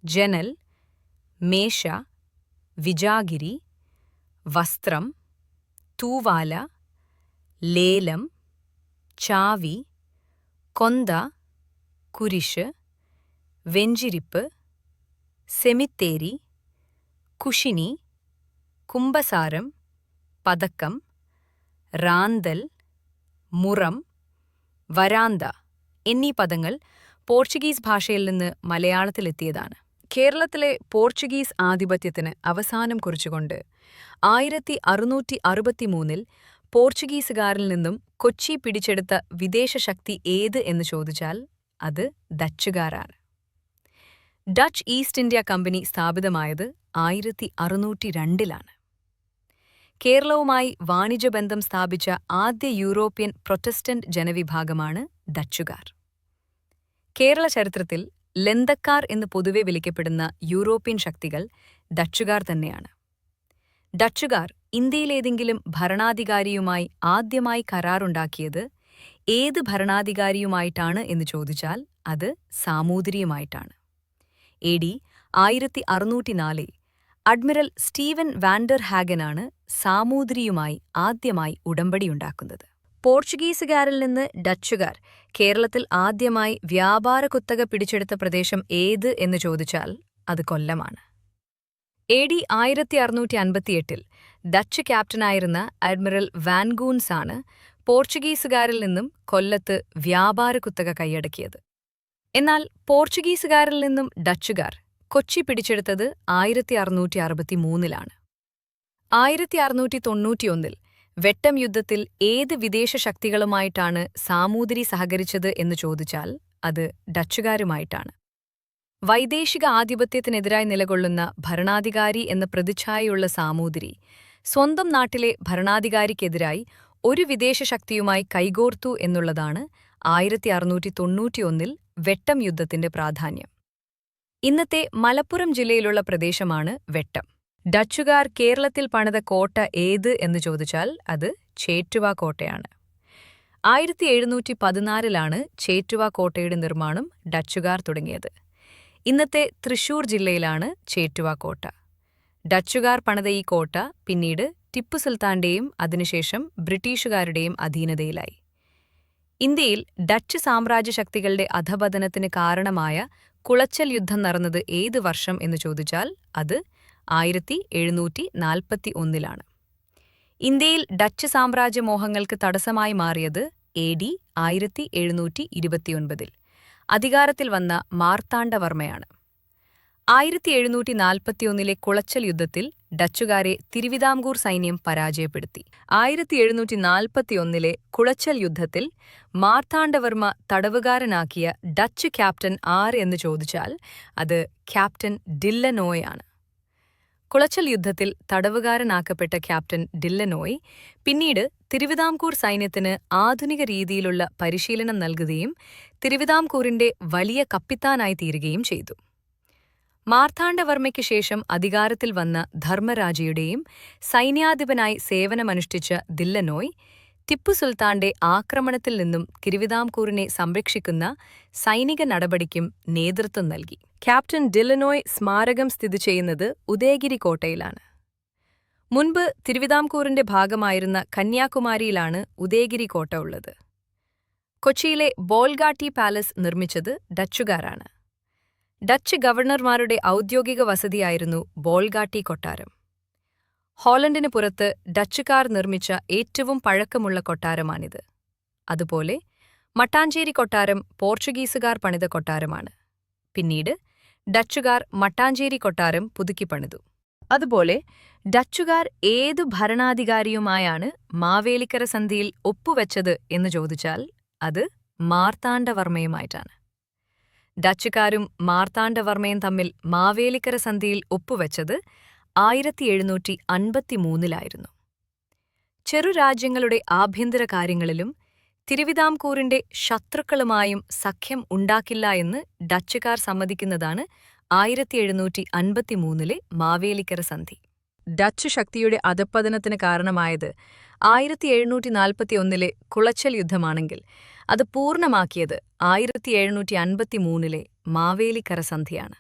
ജനൽ, മേശ, വിജാഗിരി, വസ്ത്രം, തൂവാല, ലേലം, ചാവി, കൊന്ത, കുരിശ്, വെഞ്ചിരിപ്പ്, സെമിത്തേരി, കുശിനി, കുംഭസാരം, പതക്കം, റാന്തൽ, മുറം, വരാന്ത എന്നീ പദങ്ങൾ പോർച്ചുഗീസ് ഭാഷയിൽ നിന്ന് മലയാളത്തിലെത്തിയതാണ്. കേരളത്തിലെ പോർച്ചുഗീസ് ആധിപത്യത്തിന് അവസാനം കുറിച്ചുകൊണ്ട് 1663-ൽ പോർച്ചുഗീസുകാരിൽ നിന്നും കൊച്ചി പിടിച്ചെടുത്ത വിദേശ ശക്തി ഏത് എന്ന് ചോദിച്ചാൽ അത് ഡച്ചുകാരാണ്. ഡച്ച് ഈസ്റ്റ് ഇന്ത്യ കമ്പനി സ്ഥാപിതമായത് 1602-ലാണ്. കേരളവുമായി വാണിജ്യബന്ധം സ്ഥാപിച്ച ആദ്യ യൂറോപ്യൻ പ്രൊട്ടസ്റ്റന്റ് ജനവിഭാഗമാണ് ഡച്ചുകാർ. കേരള ചരിത്രത്തിൽ ലന്തക്കാർ എന്ന് പൊതുവെ വിളിക്കപ്പെടുന്ന യൂറോപ്യൻ ശക്തികൾ ഡച്ചുകാർ തന്നെയാണ്. ഡച്ചുകാർ ഇന്ത്യയിലേതെങ്കിലും ഭരണാധികാരിയുമായി ആദ്യമായി കരാറുണ്ടാക്കിയത് ഏത് ഭരണാധികാരിയുമായിട്ടാണ് എന്ന് ചോദിച്ചാൽ അത് സാമൂതിരിയുമായിട്ടാണ്. AD 1604-ൽ അഡ്മിറൽ സ്റ്റീവൻ വാൻഡർ ഹാഗനാണ് സാമൂതിരിയുമായി ആദ്യമായി ഉടമ്പടിയുണ്ടാക്കുന്നത്. പോർച്ചുഗീസുകാരിൽ നിന്ന് ഡച്ചുകാർ കേരളത്തിൽ ആദ്യമായി വ്യാപാര കുത്തക പിടിച്ചെടുത്ത പ്രദേശം ഏത് എന്ന് ചോദിച്ചാൽ അത് കൊല്ലമാണ്. AD 1658-ൽ ഡച്ച് ക്യാപ്റ്റനായിരുന്ന അഡ്മിറൽ വാൻഗൂൺസ് ആണ് പോർച്ചുഗീസുകാരിൽ നിന്നും കൊല്ലത്ത് വ്യാപാര കുത്തക കൈയടക്കിയത്. എന്നാൽ പോർച്ചുഗീസുകാരിൽ നിന്നും ഡച്ചുകാർ കൊച്ചി പിടിച്ചെടുത്തത് 1663-ലാണ്. 1691-ൽ വെട്ടം യുദ്ധത്തിൽ ഏത് വിദേശ ശക്തികളുമായിട്ടാണ് സാമൂതിരി സഹകരിച്ചത് എന്ന് ചോദിച്ചാൽ അത് ഡച്ചുകാരുമായിട്ടാണ്. വൈദേശിക ആധിപത്യത്തിനെതിരായി നിലകൊള്ളുന്ന ഭരണാധികാരി എന്ന പ്രതിച്ഛായയുള്ള സാമൂതിരി സ്വന്തം നാട്ടിലെ ഭരണാധികാരിക്കെതിരായി ഒരു വിദേശ ശക്തിയുമായി കൈകോർത്തു എന്നുള്ളതാണ് 1691 വെട്ടം യുദ്ധത്തിന്റെ പ്രാധാന്യം. ഇന്നത്തെ മലപ്പുറം ജില്ലയിലുള്ള പ്രദേശമാണ് വെട്ടം. ഡച്ചുകാർ കേരളത്തിൽ പണിത കോട്ട ഏത് എന്ന് ചോദിച്ചാൽ അത് ചേറ്റുവ കോട്ടയാണ്. 1714 ചേറ്റുവ കോട്ടയുടെ നിർമ്മാണം ഡച്ചുകാർ തുടങ്ങിയത്. ഇന്നത്തെ തൃശൂർ ജില്ലയിലാണ് ചേറ്റുവ കോട്ട. ഡച്ചുകാർ പണിത ഈ കോട്ട പിന്നീട് ടിപ്പു സുൽത്താന്റെയും അതിനുശേഷം ബ്രിട്ടീഷുകാരുടെയും അധീനതയിലായി. ഇന്ത്യയിൽ ഡച്ച് സാമ്രാജ്യ ശക്തികളുടെ അധപതനത്തിന് കാരണമായ കുളച്ചൽ യുദ്ധം നടന്നത് ഏത് വർഷം എന്ന് ചോദിച്ചാൽ അത് 1741. ഇന്ത്യയിൽ ഡച്ച് സാമ്രാജ്യമോഹങ്ങൾക്ക് തടസ്സമായി മാറിയത് AD 1729 അധികാരത്തിൽ വന്ന മാർത്താണ്ഡവർമ്മയാണ്. 1741 കുളച്ചൽ യുദ്ധത്തിൽ ഡച്ചുകാരെ തിരുവിതാംകൂർ സൈന്യം പരാജയപ്പെടുത്തി. 1741 കുളച്ചൽ യുദ്ധത്തിൽ മാർത്താണ്ഡവർമ്മ തടവുകാരനാക്കിയ ഡച്ച് ക്യാപ്റ്റൻ ആര് എന്ന് ചോദിച്ചാൽ അത് ക്യാപ്റ്റൻ ഡില്ലനോയ് ആണ്. കുളച്ചൽ യുദ്ധത്തിൽ തടവുകാരനാക്കപ്പെട്ട ക്യാപ്റ്റൻ ഡില്ലനോയ് പിന്നീട് തിരുവിതാംകൂർ സൈന്യത്തിന് ആധുനിക രീതിയിലുള്ള പരിശീലനം നൽകുകയും തിരുവിതാംകൂറിന്റെ വലിയ കപ്പിത്താനായി തീരുകയും ചെയ്തു. മാർത്താണ്ഡവർമ്മയ്ക്ക് ശേഷം അധികാരത്തിൽ വന്ന ധർമ്മരാജയുടെയും സൈന്യാധിപനായി സേവനമനുഷ്ഠിച്ച ദില്ലനോയ് ടിപ്പു സുൽത്താന്റെ ആക്രമണത്തിൽ നിന്നും തിരുവിതാംകൂറിനെ സംരക്ഷിക്കുന്ന സൈനിക നടപടിക്കും നേതൃത്വം നൽകി. ക്യാപ്റ്റൻ ഡില്ലനോയ് സ്മാരകം സ്ഥിതി ചെയ്യുന്നത് ഉദയഗിരി കോട്ടയിലാണ്. മുൻപ് തിരുവിതാംകൂറിന്റെ ഭാഗമായിരുന്ന കന്യാകുമാരിയിലാണ് ഉദയഗിരി കോട്ട ഉള്ളത്. കൊച്ചിയിലെ ബോൾഗാട്ടി പാലസ് നിർമ്മിച്ചത് ഡച്ചുകാരാണ്. ഡച്ച് ഗവർണർമാരുടെ ഔദ്യോഗിക വസതിയായിരുന്നു ബോൾഗാട്ടി കൊട്ടാരം. ഹോളണ്ടിന് പുറത്ത് ഡച്ചുകാർ നിർമ്മിച്ച ഏറ്റവും പഴക്കമുള്ള കൊട്ടാരമാണിത്. അതുപോലെ മട്ടാഞ്ചേരി കൊട്ടാരം പോർച്ചുഗീസുകാർ പണിത കൊട്ടാരമാണ്. പിന്നീട് ഡച്ചുകാർ മട്ടാഞ്ചേരി കൊട്ടാരം പുതുക്കിപ്പണിതു. അതുപോലെ ഡച്ചുകാർ ഏതു ഭരണാധികാരിയുമായാണ് മാവേലിക്കര സന്ധിയിൽ ഒപ്പുവെച്ചത് എന്ന് ചോദിച്ചാൽ അത് മാർത്താണ്ഡവർമ്മയുമായിട്ടാണ്. ഡച്ചുകാരും മാർത്താണ്ഡവർമ്മയും തമ്മിൽ മാവേലിക്കര സന്ധിയിൽ ഒപ്പുവെച്ചത് 1753 ചെറുരാജ്യങ്ങളുടെ ആഭ്യന്തര കാര്യങ്ങളിലും തിരുവിതാംകൂറിന്റെ ശത്രുക്കളുമായും സഖ്യം ഉണ്ടാക്കില്ല എന്ന് ഡച്ചുകാർ സമ്മതിക്കുന്നതാണ് 1753 മാവേലിക്കര സന്ധി. ഡച്ച് ശക്തിയുടെ അധപ്പതനത്തിന് കാരണമായത് 1741 കുളച്ചൽ യുദ്ധമാണെങ്കിൽ അത് പൂർണ്ണമാക്കിയത് 1753 മാവേലിക്കര സന്ധിയാണ്.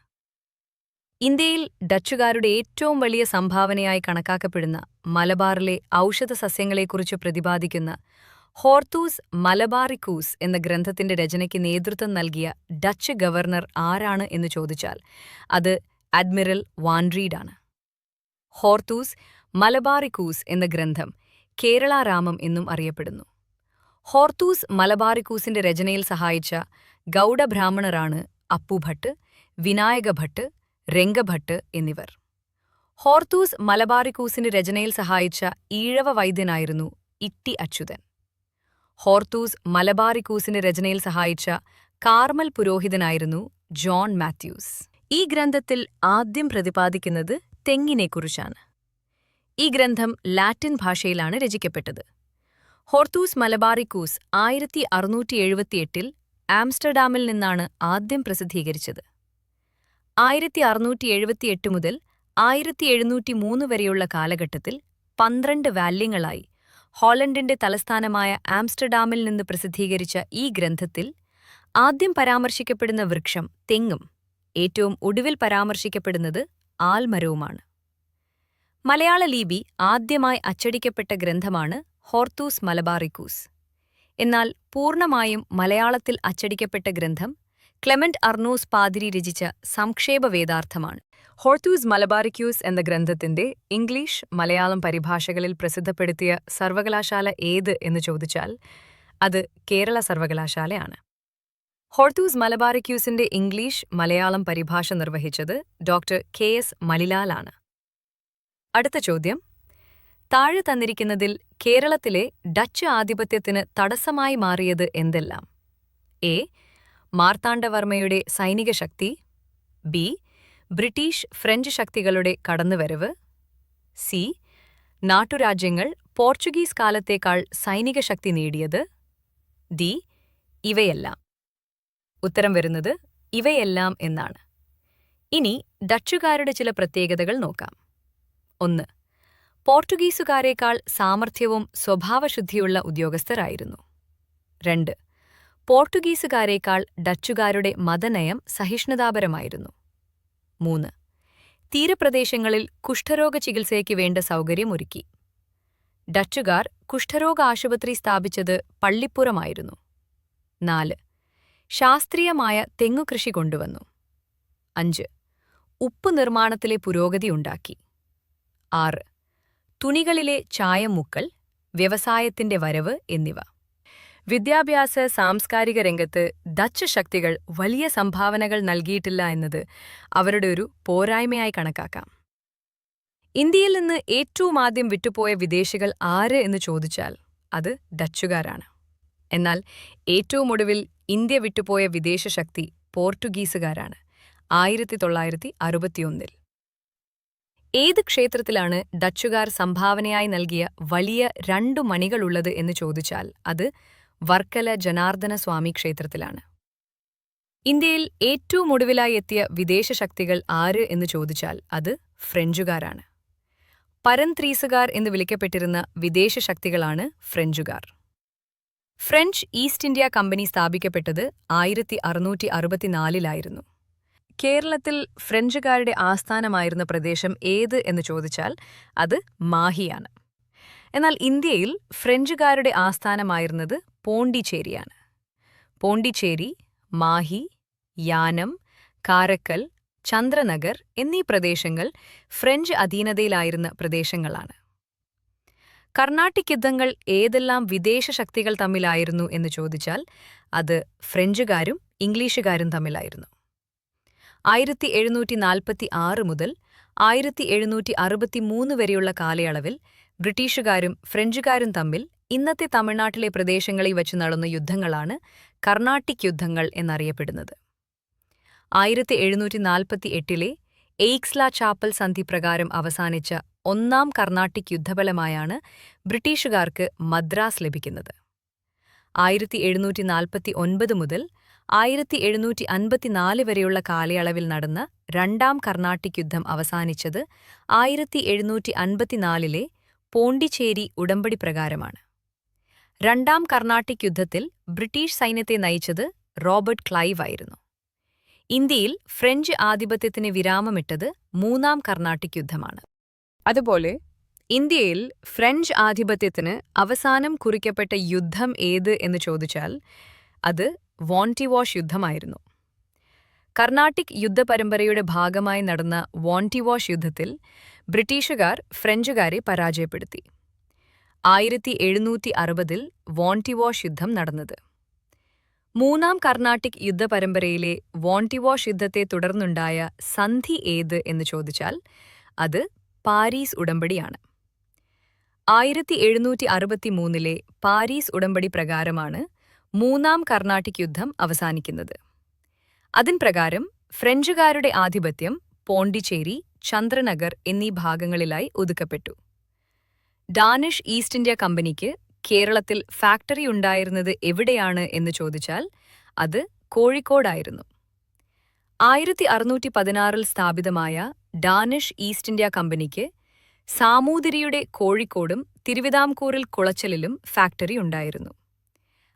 ഇന്ത്യയിൽ ഡച്ചുകാരുടെ ഏറ്റവും വലിയ സംഭാവനയായി കണക്കാക്കപ്പെടുന്ന മലബാറിലെ ഔഷധസസ്യങ്ങളെക്കുറിച്ച് പ്രതിപാദിക്കുന്ന ഹോർത്തൂസ് മലബാറിക്കൂസ് എന്ന ഗ്രന്ഥത്തിന്റെ രചനയ്ക്ക് നേതൃത്വം നൽകിയ ഡച്ച് ഗവർണർ ആരാണ് എന്ന് ചോദിച്ചാൽ അത് അഡ്മിറൽ വാൻഡ്രീഡാണ്. ഹോർത്തൂസ് മലബാറിക്കൂസ് എന്ന ഗ്രന്ഥം കേരളാരാമം എന്നും അറിയപ്പെടുന്നു. ഹോർത്തൂസ് മലബാറിക്കൂസിന്റെ രചനയിൽ സഹായിച്ച ഗൗഡബ്രാഹ്മണരാണ് അപ്പുഭട്ട്, വിനായകഭട്ട്, രംഗഭട്ട് എന്നിവർ. ഹോർത്തൂസ് മലബാറിക്കൂസിന്റെ രചനയിൽ സഹായിച്ച ഈഴവ വൈദ്യനായിരുന്നു ഇട്ടി അച്യുതൻ. ഹോർത്തൂസ് മലബാറിക്കൂസിന്റെ രചനയിൽ സഹായിച്ച കാർമൽ പുരോഹിതനായിരുന്നു ജോൺ മാത്യൂസ്. ഈ ഗ്രന്ഥത്തിൽ ആദ്യം പ്രതിപാദിക്കുന്നത് തെങ്ങിനെക്കുറിച്ചാണ്. ഈ ഗ്രന്ഥം ലാറ്റിൻ ഭാഷയിലാണ് രചിക്കപ്പെട്ടത്. ഹോർത്തൂസ് മലബാറിക്കൂസ് 1678 ആംസ്റ്റർഡാമിൽ നിന്നാണ് ആദ്യം പ്രസിദ്ധീകരിച്ചത്. 1678 മുതൽ 1703 വരെയുള്ള കാലഘട്ടത്തിൽ 12 വാല്യങ്ങളായി ഹോളണ്ടിന്റെ തലസ്ഥാനമായ ആംസ്റ്റർഡാമിൽ നിന്ന് പ്രസിദ്ധീകരിച്ച ഈ ഗ്രന്ഥത്തിൽ ആദ്യം പരാമർശിക്കപ്പെടുന്ന വൃക്ഷം തെങ്ങും ഏറ്റവും ഒടുവിൽ പരാമർശിക്കപ്പെടുന്നത് ആൽമരവുമാണ്. മലയാള ലിപി ആദ്യമായി അച്ചടിക്കപ്പെട്ട ഗ്രന്ഥമാണ് ഹോർത്തൂസ് മലബാറിക്കൂസ്. എന്നാൽ പൂർണ്ണമായും മലയാളത്തിൽ അച്ചടിക്കപ്പെട്ട ഗ്രന്ഥം ക്ലെമന്റ് അർണോസ് പാതിരി രചിച്ച സംക്ഷേപ വേദാർത്ഥമാണ്. ഹോർത്തൂസ് മലബാറിക്യൂസ് എന്ന ഗ്രന്ഥത്തിന്റെ ഇംഗ്ലീഷ്, മലയാളം പരിഭാഷകളിൽ പ്രസിദ്ധപ്പെടുത്തിയ സർവകലാശാല ഏത് എന്ന് ചോദിച്ചാൽ അത് കേരള സർവകലാശാലയാണ്. ഹോർത്തൂസ് മലബാറിക്യൂസിന്റെ ഇംഗ്ലീഷ്, മലയാളം പരിഭാഷ നിർവഹിച്ചത് ഡോക്ടർ KS മലിലാലാണ്. അടുത്ത ചോദ്യം: താഴെ തന്നിരിക്കുന്നതിൽ കേരളത്തിലെ ഡച്ച് ആധിപത്യത്തിന് തടസ്സമായി മാറിയത് എന്തെല്ലാം? എ. മാർത്താണ്ഡവർമ്മയുടെ സൈനിക ശക്തി. ബി. ബ്രിട്ടീഷ് ഫ്രഞ്ച് ശക്തികളുടെ കടന്നുവരവ്. സി. നാട്ടുരാജ്യങ്ങൾ പോർച്ചുഗീസ് കാലത്തേക്കാൾ സൈനിക ശക്തി നേടിയത്. ഡി. ഇവയെല്ലാം. ഉത്തരം വരുന്നത് ഇവയെല്ലാം എന്നാണ്. ഇനി ഡച്ചുകാരുടെ ചില പ്രത്യേകതകൾ നോക്കാം. 1. പോർട്ടുഗീസുകാരേക്കാൾ സാമർഥ്യവും സ്വഭാവശുദ്ധിയുള്ള ഉദ്യോഗസ്ഥരായിരുന്നു. 2. പോർട്ടുഗീസുകാരേക്കാൾ ഡച്ചുകാരുടെ മതനയം സഹിഷ്ണുതാപരമായിരുന്നു. 3. തീരപ്രദേശങ്ങളിൽ കുഷ്ഠരോഗ ചികിത്സയ്ക്ക് വേണ്ട സൗകര്യമൊരുക്കി. ഡച്ചുകാർ കുഷ്ഠരോഗ ആശുപത്രി സ്ഥാപിച്ചത് പള്ളിപ്പുറമായിരുന്നു. 4. ശാസ്ത്രീയമായ തെങ്ങുകൃഷി കൊണ്ടുവന്നു. 5. ഉപ്പ് നിർമ്മാണത്തിലെ പുരോഗതി ഉണ്ടാക്കി. 6. തുണികളിലെ ചായം മുക്കൽ, വ്യവസായത്തിന്റെ വരവ് എന്നിവ. വിദ്യാഭ്യാസ സാംസ്കാരിക രംഗത്ത് ഡച്ച് ശക്തികൾ വലിയ സംഭാവനകൾ നൽകിയിട്ടില്ല എന്നത് അവരുടെ ഒരു പോരായ്മയായി കണക്കാക്കാം. ഇന്ത്യയിൽ നിന്ന് ഏറ്റവും ആദ്യം വിട്ടുപോയ വിദേശികൾ ആര് എന്ന് ചോദിച്ചാൽ അത് ഡച്ചുകാരാണ്. എന്നാൽ ഏറ്റവും ഒടുവിൽ ഇന്ത്യ വിട്ടുപോയ വിദേശശക്തി പോർട്ടുഗീസുകാരാണ് 1961. ഏത് ക്ഷേത്രത്തിലാണ് ഡച്ചുകാർ സംഭാവനയായി നൽകിയ വലിയ 2 മണികളുള്ളത് എന്ന് ചോദിച്ചാൽ അത് വർക്കല ജനാർദ്ദന സ്വാമി ക്ഷേത്രത്തിലാണ്. ഇന്ത്യയിൽ ഏറ്റവും ഒടുവിലായി എത്തിയ വിദേശ ശക്തികൾ ആര് എന്ന് ചോദിച്ചാൽ അത് ഫ്രഞ്ചുകാരാണ്. പരന്ത്രീസുകാർ എന്ന് വിളിക്കപ്പെട്ടിരുന്ന വിദേശ ശക്തികളാണ് ഫ്രഞ്ചുകാർ. ഫ്രഞ്ച് ഈസ്റ്റ് ഇന്ത്യ കമ്പനി സ്ഥാപിക്കപ്പെട്ടത് 1664-ലായിരുന്നു. കേരളത്തിൽ ഫ്രഞ്ചുകാരുടെ ആസ്ഥാനമായിരുന്ന പ്രദേശം ഏത് എന്ന് ചോദിച്ചാൽ അത് മാഹിയാണ്. എന്നാൽ ഇന്ത്യയിൽ ഫ്രഞ്ചുകാരുടെ ആസ്ഥാനമായിരുന്നത് പോണ്ടിച്ചേരിയാണ്. പോണ്ടിച്ചേരി, മാഹി, യാനം, കാരക്കൽ, ചന്ദ്രനഗർ എന്നീ പ്രദേശങ്ങൾ ഫ്രഞ്ച് അധീനതയിലായിരുന്ന പ്രദേശങ്ങളാണ്. കർണാട്ടിക് യുദ്ധങ്ങൾ ഏതെല്ലാം വിദേശ ശക്തികൾ തമ്മിലായിരുന്നു എന്ന് ചോദിച്ചാൽ അത് ഫ്രഞ്ചുകാരും ഇംഗ്ലീഷുകാരും തമ്മിലായിരുന്നു. 1746 മുതൽ 1763 വരെയുള്ള കാലയളവിൽ ബ്രിട്ടീഷുകാരും ഫ്രഞ്ചുകാരും തമ്മിൽ ഇന്നത്തെ തമിഴ്നാട്ടിലെ പ്രദേശങ്ങളിൽ വച്ച് നടന്ന യുദ്ധങ്ങളാണ് കർണാട്ടിക് യുദ്ധങ്ങൾ എന്നറിയപ്പെടുന്നത്. 1748-ലെ എയ്ക്സ്ല ചാപ്പൽ സന്ധി പ്രകാരം അവസാനിച്ച ഒന്നാം കർണാട്ടിക് യുദ്ധഫലമായാണ് ബ്രിട്ടീഷുകാർക്ക് മദ്രാസ് ലഭിക്കുന്നത്. 1749 മുതൽ 1754 വരെയുള്ള കാലയളവിൽ നടന്ന രണ്ടാം കർണാട്ടിക് യുദ്ധം അവസാനിച്ചത് 1754-ലെ പോണ്ടിച്ചേരി ഉടമ്പടി പ്രകാരമാണ്. രണ്ടാം കർണാട്ടിക് യുദ്ധത്തിൽ ബ്രിട്ടീഷ് സൈന്യത്തെ നയിച്ചത് റോബർട്ട് ക്ലൈവ് ആയിരുന്നു. ഇന്ത്യയിൽ ഫ്രഞ്ച് ആധിപത്യത്തിന് വിരാമമിട്ടത് മൂന്നാം കർണാട്ടിക് യുദ്ധമാണ്. അതുപോലെ ഇന്ത്യയിൽ ഫ്രഞ്ച് ആധിപത്യത്തിന് അവസാനം കുറിക്കപ്പെട്ട യുദ്ധം ഏത് എന്ന് ചോദിച്ചാൽ അത് വോണ്ടിവാഷ് യുദ്ധമായിരുന്നു. കർണാട്ടിക് യുദ്ധപരമ്പരയുടെ ഭാഗമായി നടന്ന വോണ്ടിവാഷ് യുദ്ധത്തിൽ ബ്രിട്ടീഷുകാർ ഫ്രഞ്ചുകാരെ പരാജയപ്പെടുത്തി. 1760-ൽ വോണ്ടിവാഷ് യുദ്ധം നടന്നത്. മൂന്നാം കർണാട്ടിക് യുദ്ധപരമ്പരയിലെ വോണ്ടിവാഷ് യുദ്ധത്തെ തുടർന്നുണ്ടായ സന്ധി ഏത് എന്ന് ചോദിച്ചാൽ അത് പാരീസ് ഉടമ്പടിയാണ്. 1763-ലെ പാരീസ് ഉടമ്പടി പ്രകാരമാണ് മൂന്നാം കർണാട്ടിക് യുദ്ധം അവസാനിക്കുന്നത്. അതിൻ പ്രകാരം ഫ്രഞ്ചുകാരുടെ ആധിപത്യം പോണ്ടിച്ചേരി, ചന്ദ്രനഗർ എന്നീ ഭാഗങ്ങളിലായി ഒതുക്കപ്പെട്ടു. ഡാനിഷ് ഈസ്റ്റ് ഇന്ത്യ കമ്പനിക്ക് കേരളത്തിൽ ഫാക്ടറി ഉണ്ടായിരുന്നത് എവിടെയാണ് എന്ന് ചോദിച്ചാൽ അത് കോഴിക്കോടായിരുന്നു. 1616-ൽ സ്ഥാപിതമായ ഡാനിഷ് ഈസ്റ്റ് ഇന്ത്യ കമ്പനിക്ക് സാമൂതിരിയുടെ കോഴിക്കോടും തിരുവിതാംകൂറിൽ കുളച്ചലിലും ഫാക്ടറി ഉണ്ടായിരുന്നു.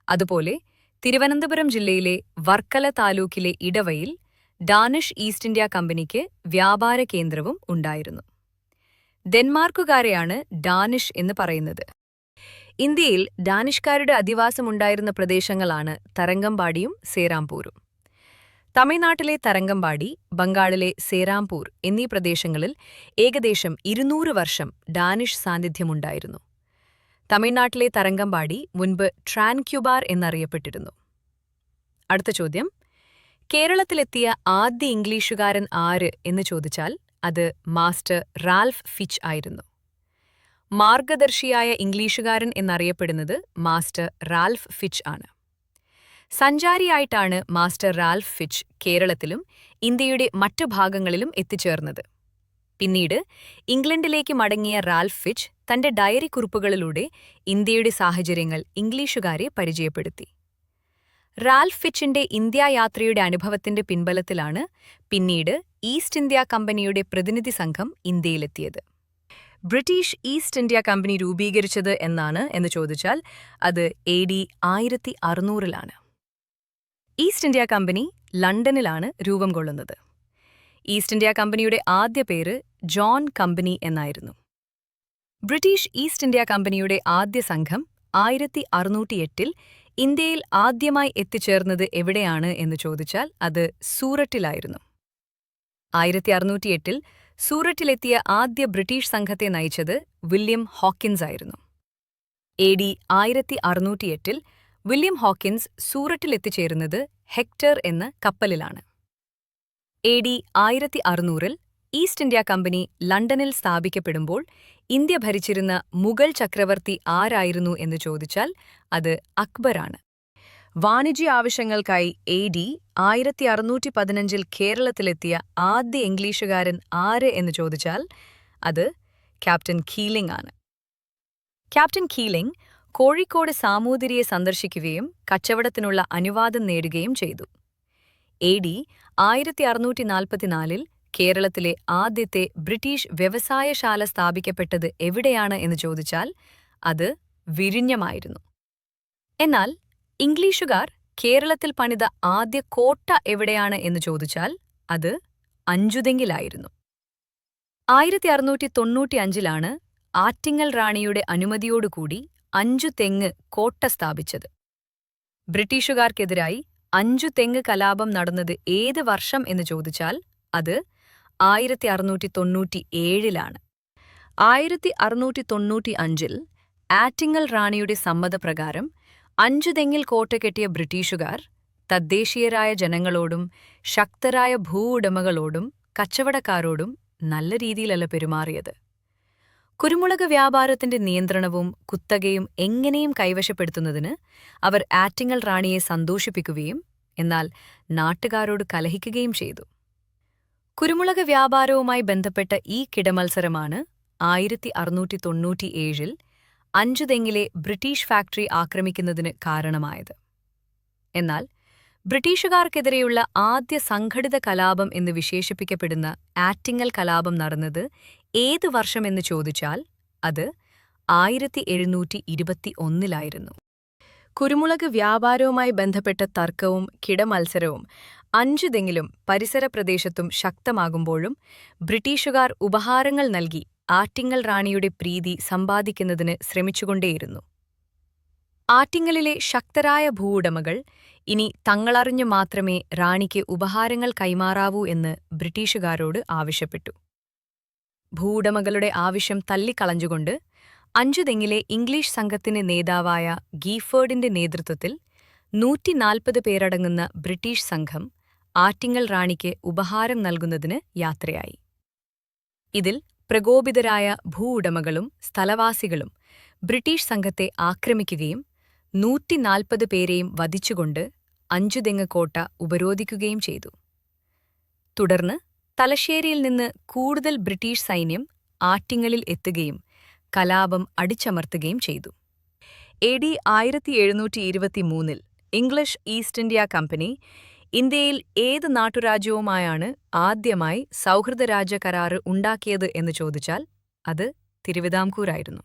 അതുപോലെ തിരുവനന്തപുരം ജില്ലയിലെ വർക്കല താലൂക്കിലെ ഇടവയിൽ ഡാനിഷ് ഈസ്റ്റ് ഇന്ത്യ കമ്പനിക്ക് വ്യാപാര കേന്ദ്രവും ഉണ്ടായിരുന്നു. ഡെൻമാർക്കുകാരെയാണ് ഡാനിഷ് എന്ന് പറയുന്നത്. ഇന്ത്യയിൽ ഡാനിഷ്കാരുടെ അധിവാസമുണ്ടായിരുന്ന പ്രദേശങ്ങളാണ് തരംഗമ്പാടിയും സേരാംപൂരും. തമിഴ്നാട്ടിലെ തരംഗമ്പാടി, ബംഗാളിലെ സേരാംപൂർ എന്നീ പ്രദേശങ്ങളിൽ ഏകദേശം 200 വർഷം ഡാനിഷ് സാന്നിധ്യമുണ്ടായിരുന്നു. തമിഴ്നാട്ടിലെ തരംഗമ്പാടി മുൻപ് ട്രാൻക്യുബാർ എന്നറിയപ്പെട്ടിരുന്നു. അടുത്ത ചോദ്യം, കേരളത്തിലെത്തിയ ആദ്യ ഇംഗ്ലീഷുകാരൻ ആര് എന്ന് ചോദിച്ചാൽ അത് മാസ്റ്റർ റാൽഫ് ഫിച്ച് ആയിരുന്നു. മാർഗദർശിയായ ഇംഗ്ലീഷുകാരൻ എന്നറിയപ്പെടുന്നത് മാസ്റ്റർ റാൽഫ് ഫിച്ച് ആണ്. സഞ്ചാരിയായിട്ടാണ് മാസ്റ്റർ റാൽഫ് ഫിച്ച് കേരളത്തിലും ഇന്ത്യയുടെ മറ്റു ഭാഗങ്ങളിലും എത്തിച്ചേർന്നത്. പിന്നീട് ഇംഗ്ലണ്ടിലേക്ക് മടങ്ങിയ റാൽഫ് ഫിച്ച് തന്റെ ഡയറി കുറിപ്പുകളിലൂടെ ഇന്ത്യയുടെ സാഹചര്യങ്ങൾ ഇംഗ്ലീഷുകാരെ പരിചയപ്പെടുത്തി. റാൽഫ് ഫിച്ചിന്റെ ഇന്ത്യായാത്രയുടെ അനുഭവത്തിന്റെ പിൻബലത്തിലാണ് പിന്നീട് ഈസ്റ്റ് ഇന്ത്യാ കമ്പനിയുടെ പ്രതിനിധി സംഘം ഇന്ത്യയിലെത്തിയത്. ബ്രിട്ടീഷ് ഈസ്റ്റ് ഇന്ത്യാ കമ്പനി രൂപീകരിച്ചത് എന്ന് ചോദിച്ചാൽ അത് AD 1600-ലാണ്. ഈസ്റ്റ് ഇന്ത്യാ കമ്പനി ലണ്ടനിലാണ് രൂപം കൊള്ളുന്നത്. ഈസ്റ്റ് ഇന്ത്യാ കമ്പനിയുടെ ആദ്യ പേര് ജോൺ കമ്പനി എന്നായിരുന്നു. ബ്രിട്ടീഷ് ഈസ്റ്റ് ഇന്ത്യാ കമ്പനിയുടെ ആദ്യ സംഘം 1608-ൽ ഇന്ത്യയിൽ ആദ്യമായി എത്തിച്ചേർന്നത് എവിടെയാണ് എന്ന് ചോദിച്ചാൽ അത് സൂററ്റിലായിരുന്നു. 1608-ൽ സൂററ്റിലെത്തിയ ആദ്യ ബ്രിട്ടീഷ് സംഘത്തെ നയിച്ചത് വില്യം ഹോക്കിൻസ് ആയിരുന്നു. AD 1608-ൽ വില്യം ഹോക്കിൻസ് സൂററ്റിലെത്തിച്ചേരുന്നത് ഹെക്ടർ എന്ന കപ്പലിലാണ്. AD 1600-ൽ ഈസ്റ്റ് ഇന്ത്യാ കമ്പനി ലണ്ടനിൽ സ്ഥാപിക്കപ്പെടുമ്പോൾ ഇന്ത്യ ഭരിച്ചിരുന്ന മുഗൾ ചക്രവർത്തി ആരായിരുന്നു എന്ന് ചോദിച്ചാൽ അത് അക്ബറാണ്. വാണിജ്യ ആവശ്യങ്ങൾക്കായി AD 1615-ൽ കേരളത്തിലെത്തിയ ആദ്യ ഇംഗ്ലീഷുകാരൻ ആര് എന്ന് ചോദിച്ചാൽ അത് ക്യാപ്റ്റൻ കീലിംഗ് ആണ്. ക്യാപ്റ്റൻ കീലിംഗ് കോഴിക്കോട് സാമൂതിരിയെ സന്ദർശിക്കുകയും കച്ചവടത്തിനുള്ള അനുവാദം നേടുകയും ചെയ്തു. AD 1644-ൽ കേരളത്തിലെ ആദ്യത്തെ ബ്രിട്ടീഷ് വ്യവസായശാല സ്ഥാപിക്കപ്പെട്ടത് എവിടെയാണ് എന്ന് ചോദിച്ചാൽ അത് വിഴിഞ്ഞമായിരുന്നു. എന്നാൽ ഇംഗ്ലീഷുകാർ കേരളത്തിൽ പണിത ആദ്യ കോട്ട എവിടെയാണ് എന്ന് ചോദിച്ചാൽ അത് അഞ്ചുതെങ്ങിലായിരുന്നു. 1695-ലാണ് ആറ്റിങ്ങൽ റാണിയുടെ അനുമതിയോടുകൂടി അഞ്ചുതെങ്ങ് കോട്ട സ്ഥാപിച്ചത്. ബ്രിട്ടീഷുകാർക്കെതിരായി അഞ്ചുതെങ്ങ് കലാപം നടന്നത് ഏത് വർഷം എന്ന് ചോദിച്ചാൽ അത് 1697-ലാണ്. 1695-ൽ ആറ്റിങ്ങൽ റാണിയുടെ സമ്മതപ്രകാരം അഞ്ചുതെങ്ങിൽ കോട്ട കെട്ടിയ ബ്രിട്ടീഷുകാർ തദ്ദേശീയരായ ജനങ്ങളോടും ശക്തരായ ഭൂവുടമകളോടും കച്ചവടക്കാരോടും നല്ല രീതിയിലല്ല പെരുമാറിയത്. കുരുമുളക് വ്യാപാരത്തിന്റെ നിയന്ത്രണവും കുത്തകയും എങ്ങനെയും കൈവശപ്പെടുത്തുന്നതിന് അവർ ആറ്റിങ്ങൽ റാണിയെ സന്തോഷിപ്പിക്കുകയും എന്നാൽ നാട്ടുകാരോട് കലഹിക്കുകയും ചെയ്തു. കുരുമുളക് വ്യാപാരവുമായി ബന്ധപ്പെട്ട ഈ കിടമത്സരമാണ് 1697-ൽ അഞ്ചുതെങ്ങിലെ ബ്രിട്ടീഷ് ഫാക്ടറി ആക്രമിക്കുന്നതിന് കാരണമായത്. എന്നാൽ ബ്രിട്ടീഷുകാർക്കെതിരെയുള്ള ആദ്യ സംഘടിത കലാപം എന്ന് വിശേഷിപ്പിക്കപ്പെടുന്ന ആറ്റിങ്ങൽ കലാപം നടന്നത് ഏത് വർഷമെന്ന് ചോദിച്ചാൽ അത് 1721-ലായിരുന്നു. കുരുമുളക് വ്യാപാരവുമായി ബന്ധപ്പെട്ട തർക്കവും കിടമത്സരവും അഞ്ചുതെങ്ങിലും പരിസര പ്രദേശത്തും ശക്തമാകുമ്പോഴും ബ്രിട്ടീഷുകാർ ഉപഹാരങ്ങൾ നൽകി ആറ്റിങ്ങൽ റാണിയുടെ പ്രീതി സമ്പാദിക്കുന്നതിന് ശ്രമിച്ചുകൊണ്ടേയിരുന്നു. ആറ്റിങ്ങലിലെ ശക്തരായ ഭൂവുടമകൾ ഇനി തങ്ങളറിഞ്ഞു മാത്രമേ റാണിക്ക് ഉപഹാരങ്ങൾ കൈമാറാവൂ എന്ന് ബ്രിട്ടീഷുകാരോട് ആവശ്യപ്പെട്ടു. ഭൂവുടമകളുടെ ആവശ്യം തള്ളിക്കളഞ്ഞുകൊണ്ട് അഞ്ചുതെങ്ങിലെ ഇംഗ്ലീഷ് സംഘത്തിന്റെ നേതാവായ ഗീഫേർഡിന്റെ നേതൃത്വത്തിൽ 140 പേരടങ്ങുന്ന ബ്രിട്ടീഷ് സംഘം ആറ്റിങ്ങൽ റാണിക്ക് ഉപഹാരം നൽകുന്നതിന് യാത്രയായി. ഇതിൽ പ്രകോപിതരായ ഭൂവുടമകളും സ്ഥലവാസികളും ബ്രിട്ടീഷ് സംഘത്തെ ആക്രമിക്കുകയും 140 പേരെയും വധിച്ചുകൊണ്ട് അഞ്ചുതെങ്ങ് കോട്ട ഉപരോധിക്കുകയും ചെയ്തു. തുടർന്ന് തലശ്ശേരിയിൽ നിന്ന് കൂടുതൽ ബ്രിട്ടീഷ് സൈന്യം ആറ്റിങ്ങലിൽ എത്തുകയും കലാപം അടിച്ചമർത്തുകയും ചെയ്തു. AD 1723-ൽ ഇംഗ്ലീഷ് ഈസ്റ്റ് ഇന്ത്യാ കമ്പനി ഇന്ത്യയിൽ ഏത് നാട്ടുരാജ്യവുമായാണ് ആദ്യമായി സൗഹൃദരാജ്യ കരാറ് ഉണ്ടാക്കിയത് എന്ന് ചോദിച്ചാൽ അത് തിരുവിതാംകൂറായിരുന്നു.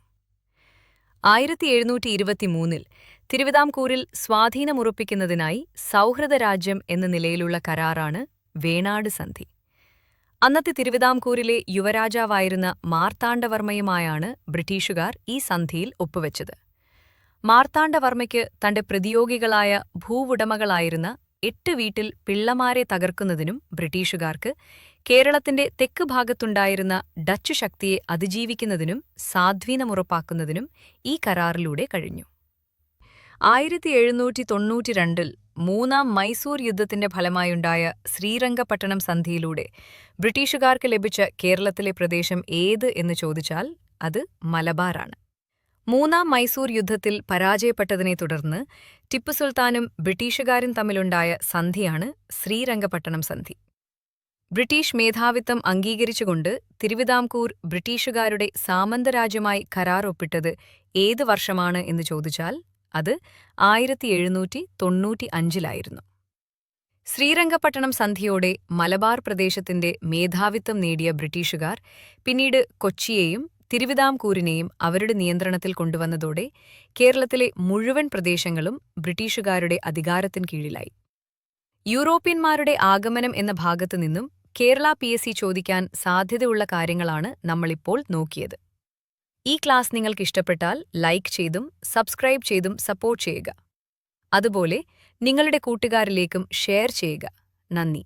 1723-ൽ തിരുവിതാംകൂറിൽ സ്വാധീനമുറപ്പിക്കുന്നതിനായി സൗഹൃദരാജ്യം എന്ന നിലയിലുള്ള കരാറാണ് വേണാട് സന്ധി. അന്നത്തെ തിരുവിതാംകൂറിലെ യുവരാജാവായിരുന്ന മാർത്താണ്ഡവർമ്മയുമായാണ് ബ്രിട്ടീഷുകാർ ഈ സന്ധിയിൽ ഒപ്പുവെച്ചത്. മാർത്താണ്ഡവർമ്മയ്ക്ക് തന്റെ പ്രതിയോഗികളായ ഭൂവുടമകളായിരുന്ന 8 വീട്ടിൽ പിള്ളമാരെ തകർക്കുന്നതിനും ബ്രിട്ടീഷുകാർക്ക് കേരളത്തിന്റെ തെക്ക് ഭാഗത്തുണ്ടായിരുന്ന ഡച്ച് ശക്തിയെ അതിജീവിക്കുന്നതിനും സാധ്വീനമുറപ്പാക്കുന്നതിനും ഈ കരാറിലൂടെ കഴിഞ്ഞു. 1792-ൽ മൂന്നാം മൈസൂർ യുദ്ധത്തിന്റെ ഫലമായുണ്ടായ ശ്രീരംഗപട്ടണം സന്ധിയിലൂടെ ബ്രിട്ടീഷുകാർക്ക് ലഭിച്ച കേരളത്തിലെ പ്രദേശം ഏത് എന്ന് ചോദിച്ചാൽ അത് മലബാറാണ്. മൂന്നാം മൈസൂർ യുദ്ധത്തിൽ പരാജയപ്പെട്ടതിനെ തുടർന്ന് ടിപ്പു സുൽത്താനും ബ്രിട്ടീഷുകാരും തമ്മിലുണ്ടായ സന്ധിയാണ് ശ്രീരംഗപട്ടണം സന്ധി. ബ്രിട്ടീഷ് മേധാവിത്വം അംഗീകരിച്ചുകൊണ്ട് തിരുവിതാംകൂർ ബ്രിട്ടീഷുകാരുടെ സാമന്തരാജ്യമായി കരാർ ഒപ്പിട്ടത് ഏത് വർഷമാണ് എന്ന് ചോദിച്ചാൽ അത് 1795-ലായിരുന്നു. ശ്രീരംഗപട്ടണം സന്ധിയോടെ മലബാർ പ്രദേശത്തിന്റെ മേധാവിത്വം നേടിയ ബ്രിട്ടീഷുകാർ പിന്നീട് കൊച്ചിയെയും തിരുവിതാംകൂറിനെയും അവരുടെ നിയന്ത്രണത്തിൽ കൊണ്ടുവന്നതോടെ കേരളത്തിലെ മുഴുവൻ പ്രദേശങ്ങളും ബ്രിട്ടീഷുകാരുടെ അധികാരത്തിന് കീഴിലായി. യൂറോപ്യന്മാരുടെ ആഗമനം എന്ന ഭാഗത്തു നിന്നും കേരള PSC ചോദിക്കാൻ സാധ്യതയുള്ള കാര്യങ്ങളാണ് നമ്മളിപ്പോൾ നോക്കിയത്. ഈ ക്ലാസ് നിങ്ങൾക്ക് ഇഷ്ടപ്പെട്ടാൽ ലൈക്ക് ചെയ്തും സബ്സ്ക്രൈബ് ചെയ്തും സപ്പോർട്ട് ചെയ്യുക. അതുപോലെ നിങ്ങളുടെ കൂട്ടുകാരിലേക്കും ഷെയർ ചെയ്യുക. നന്ദി.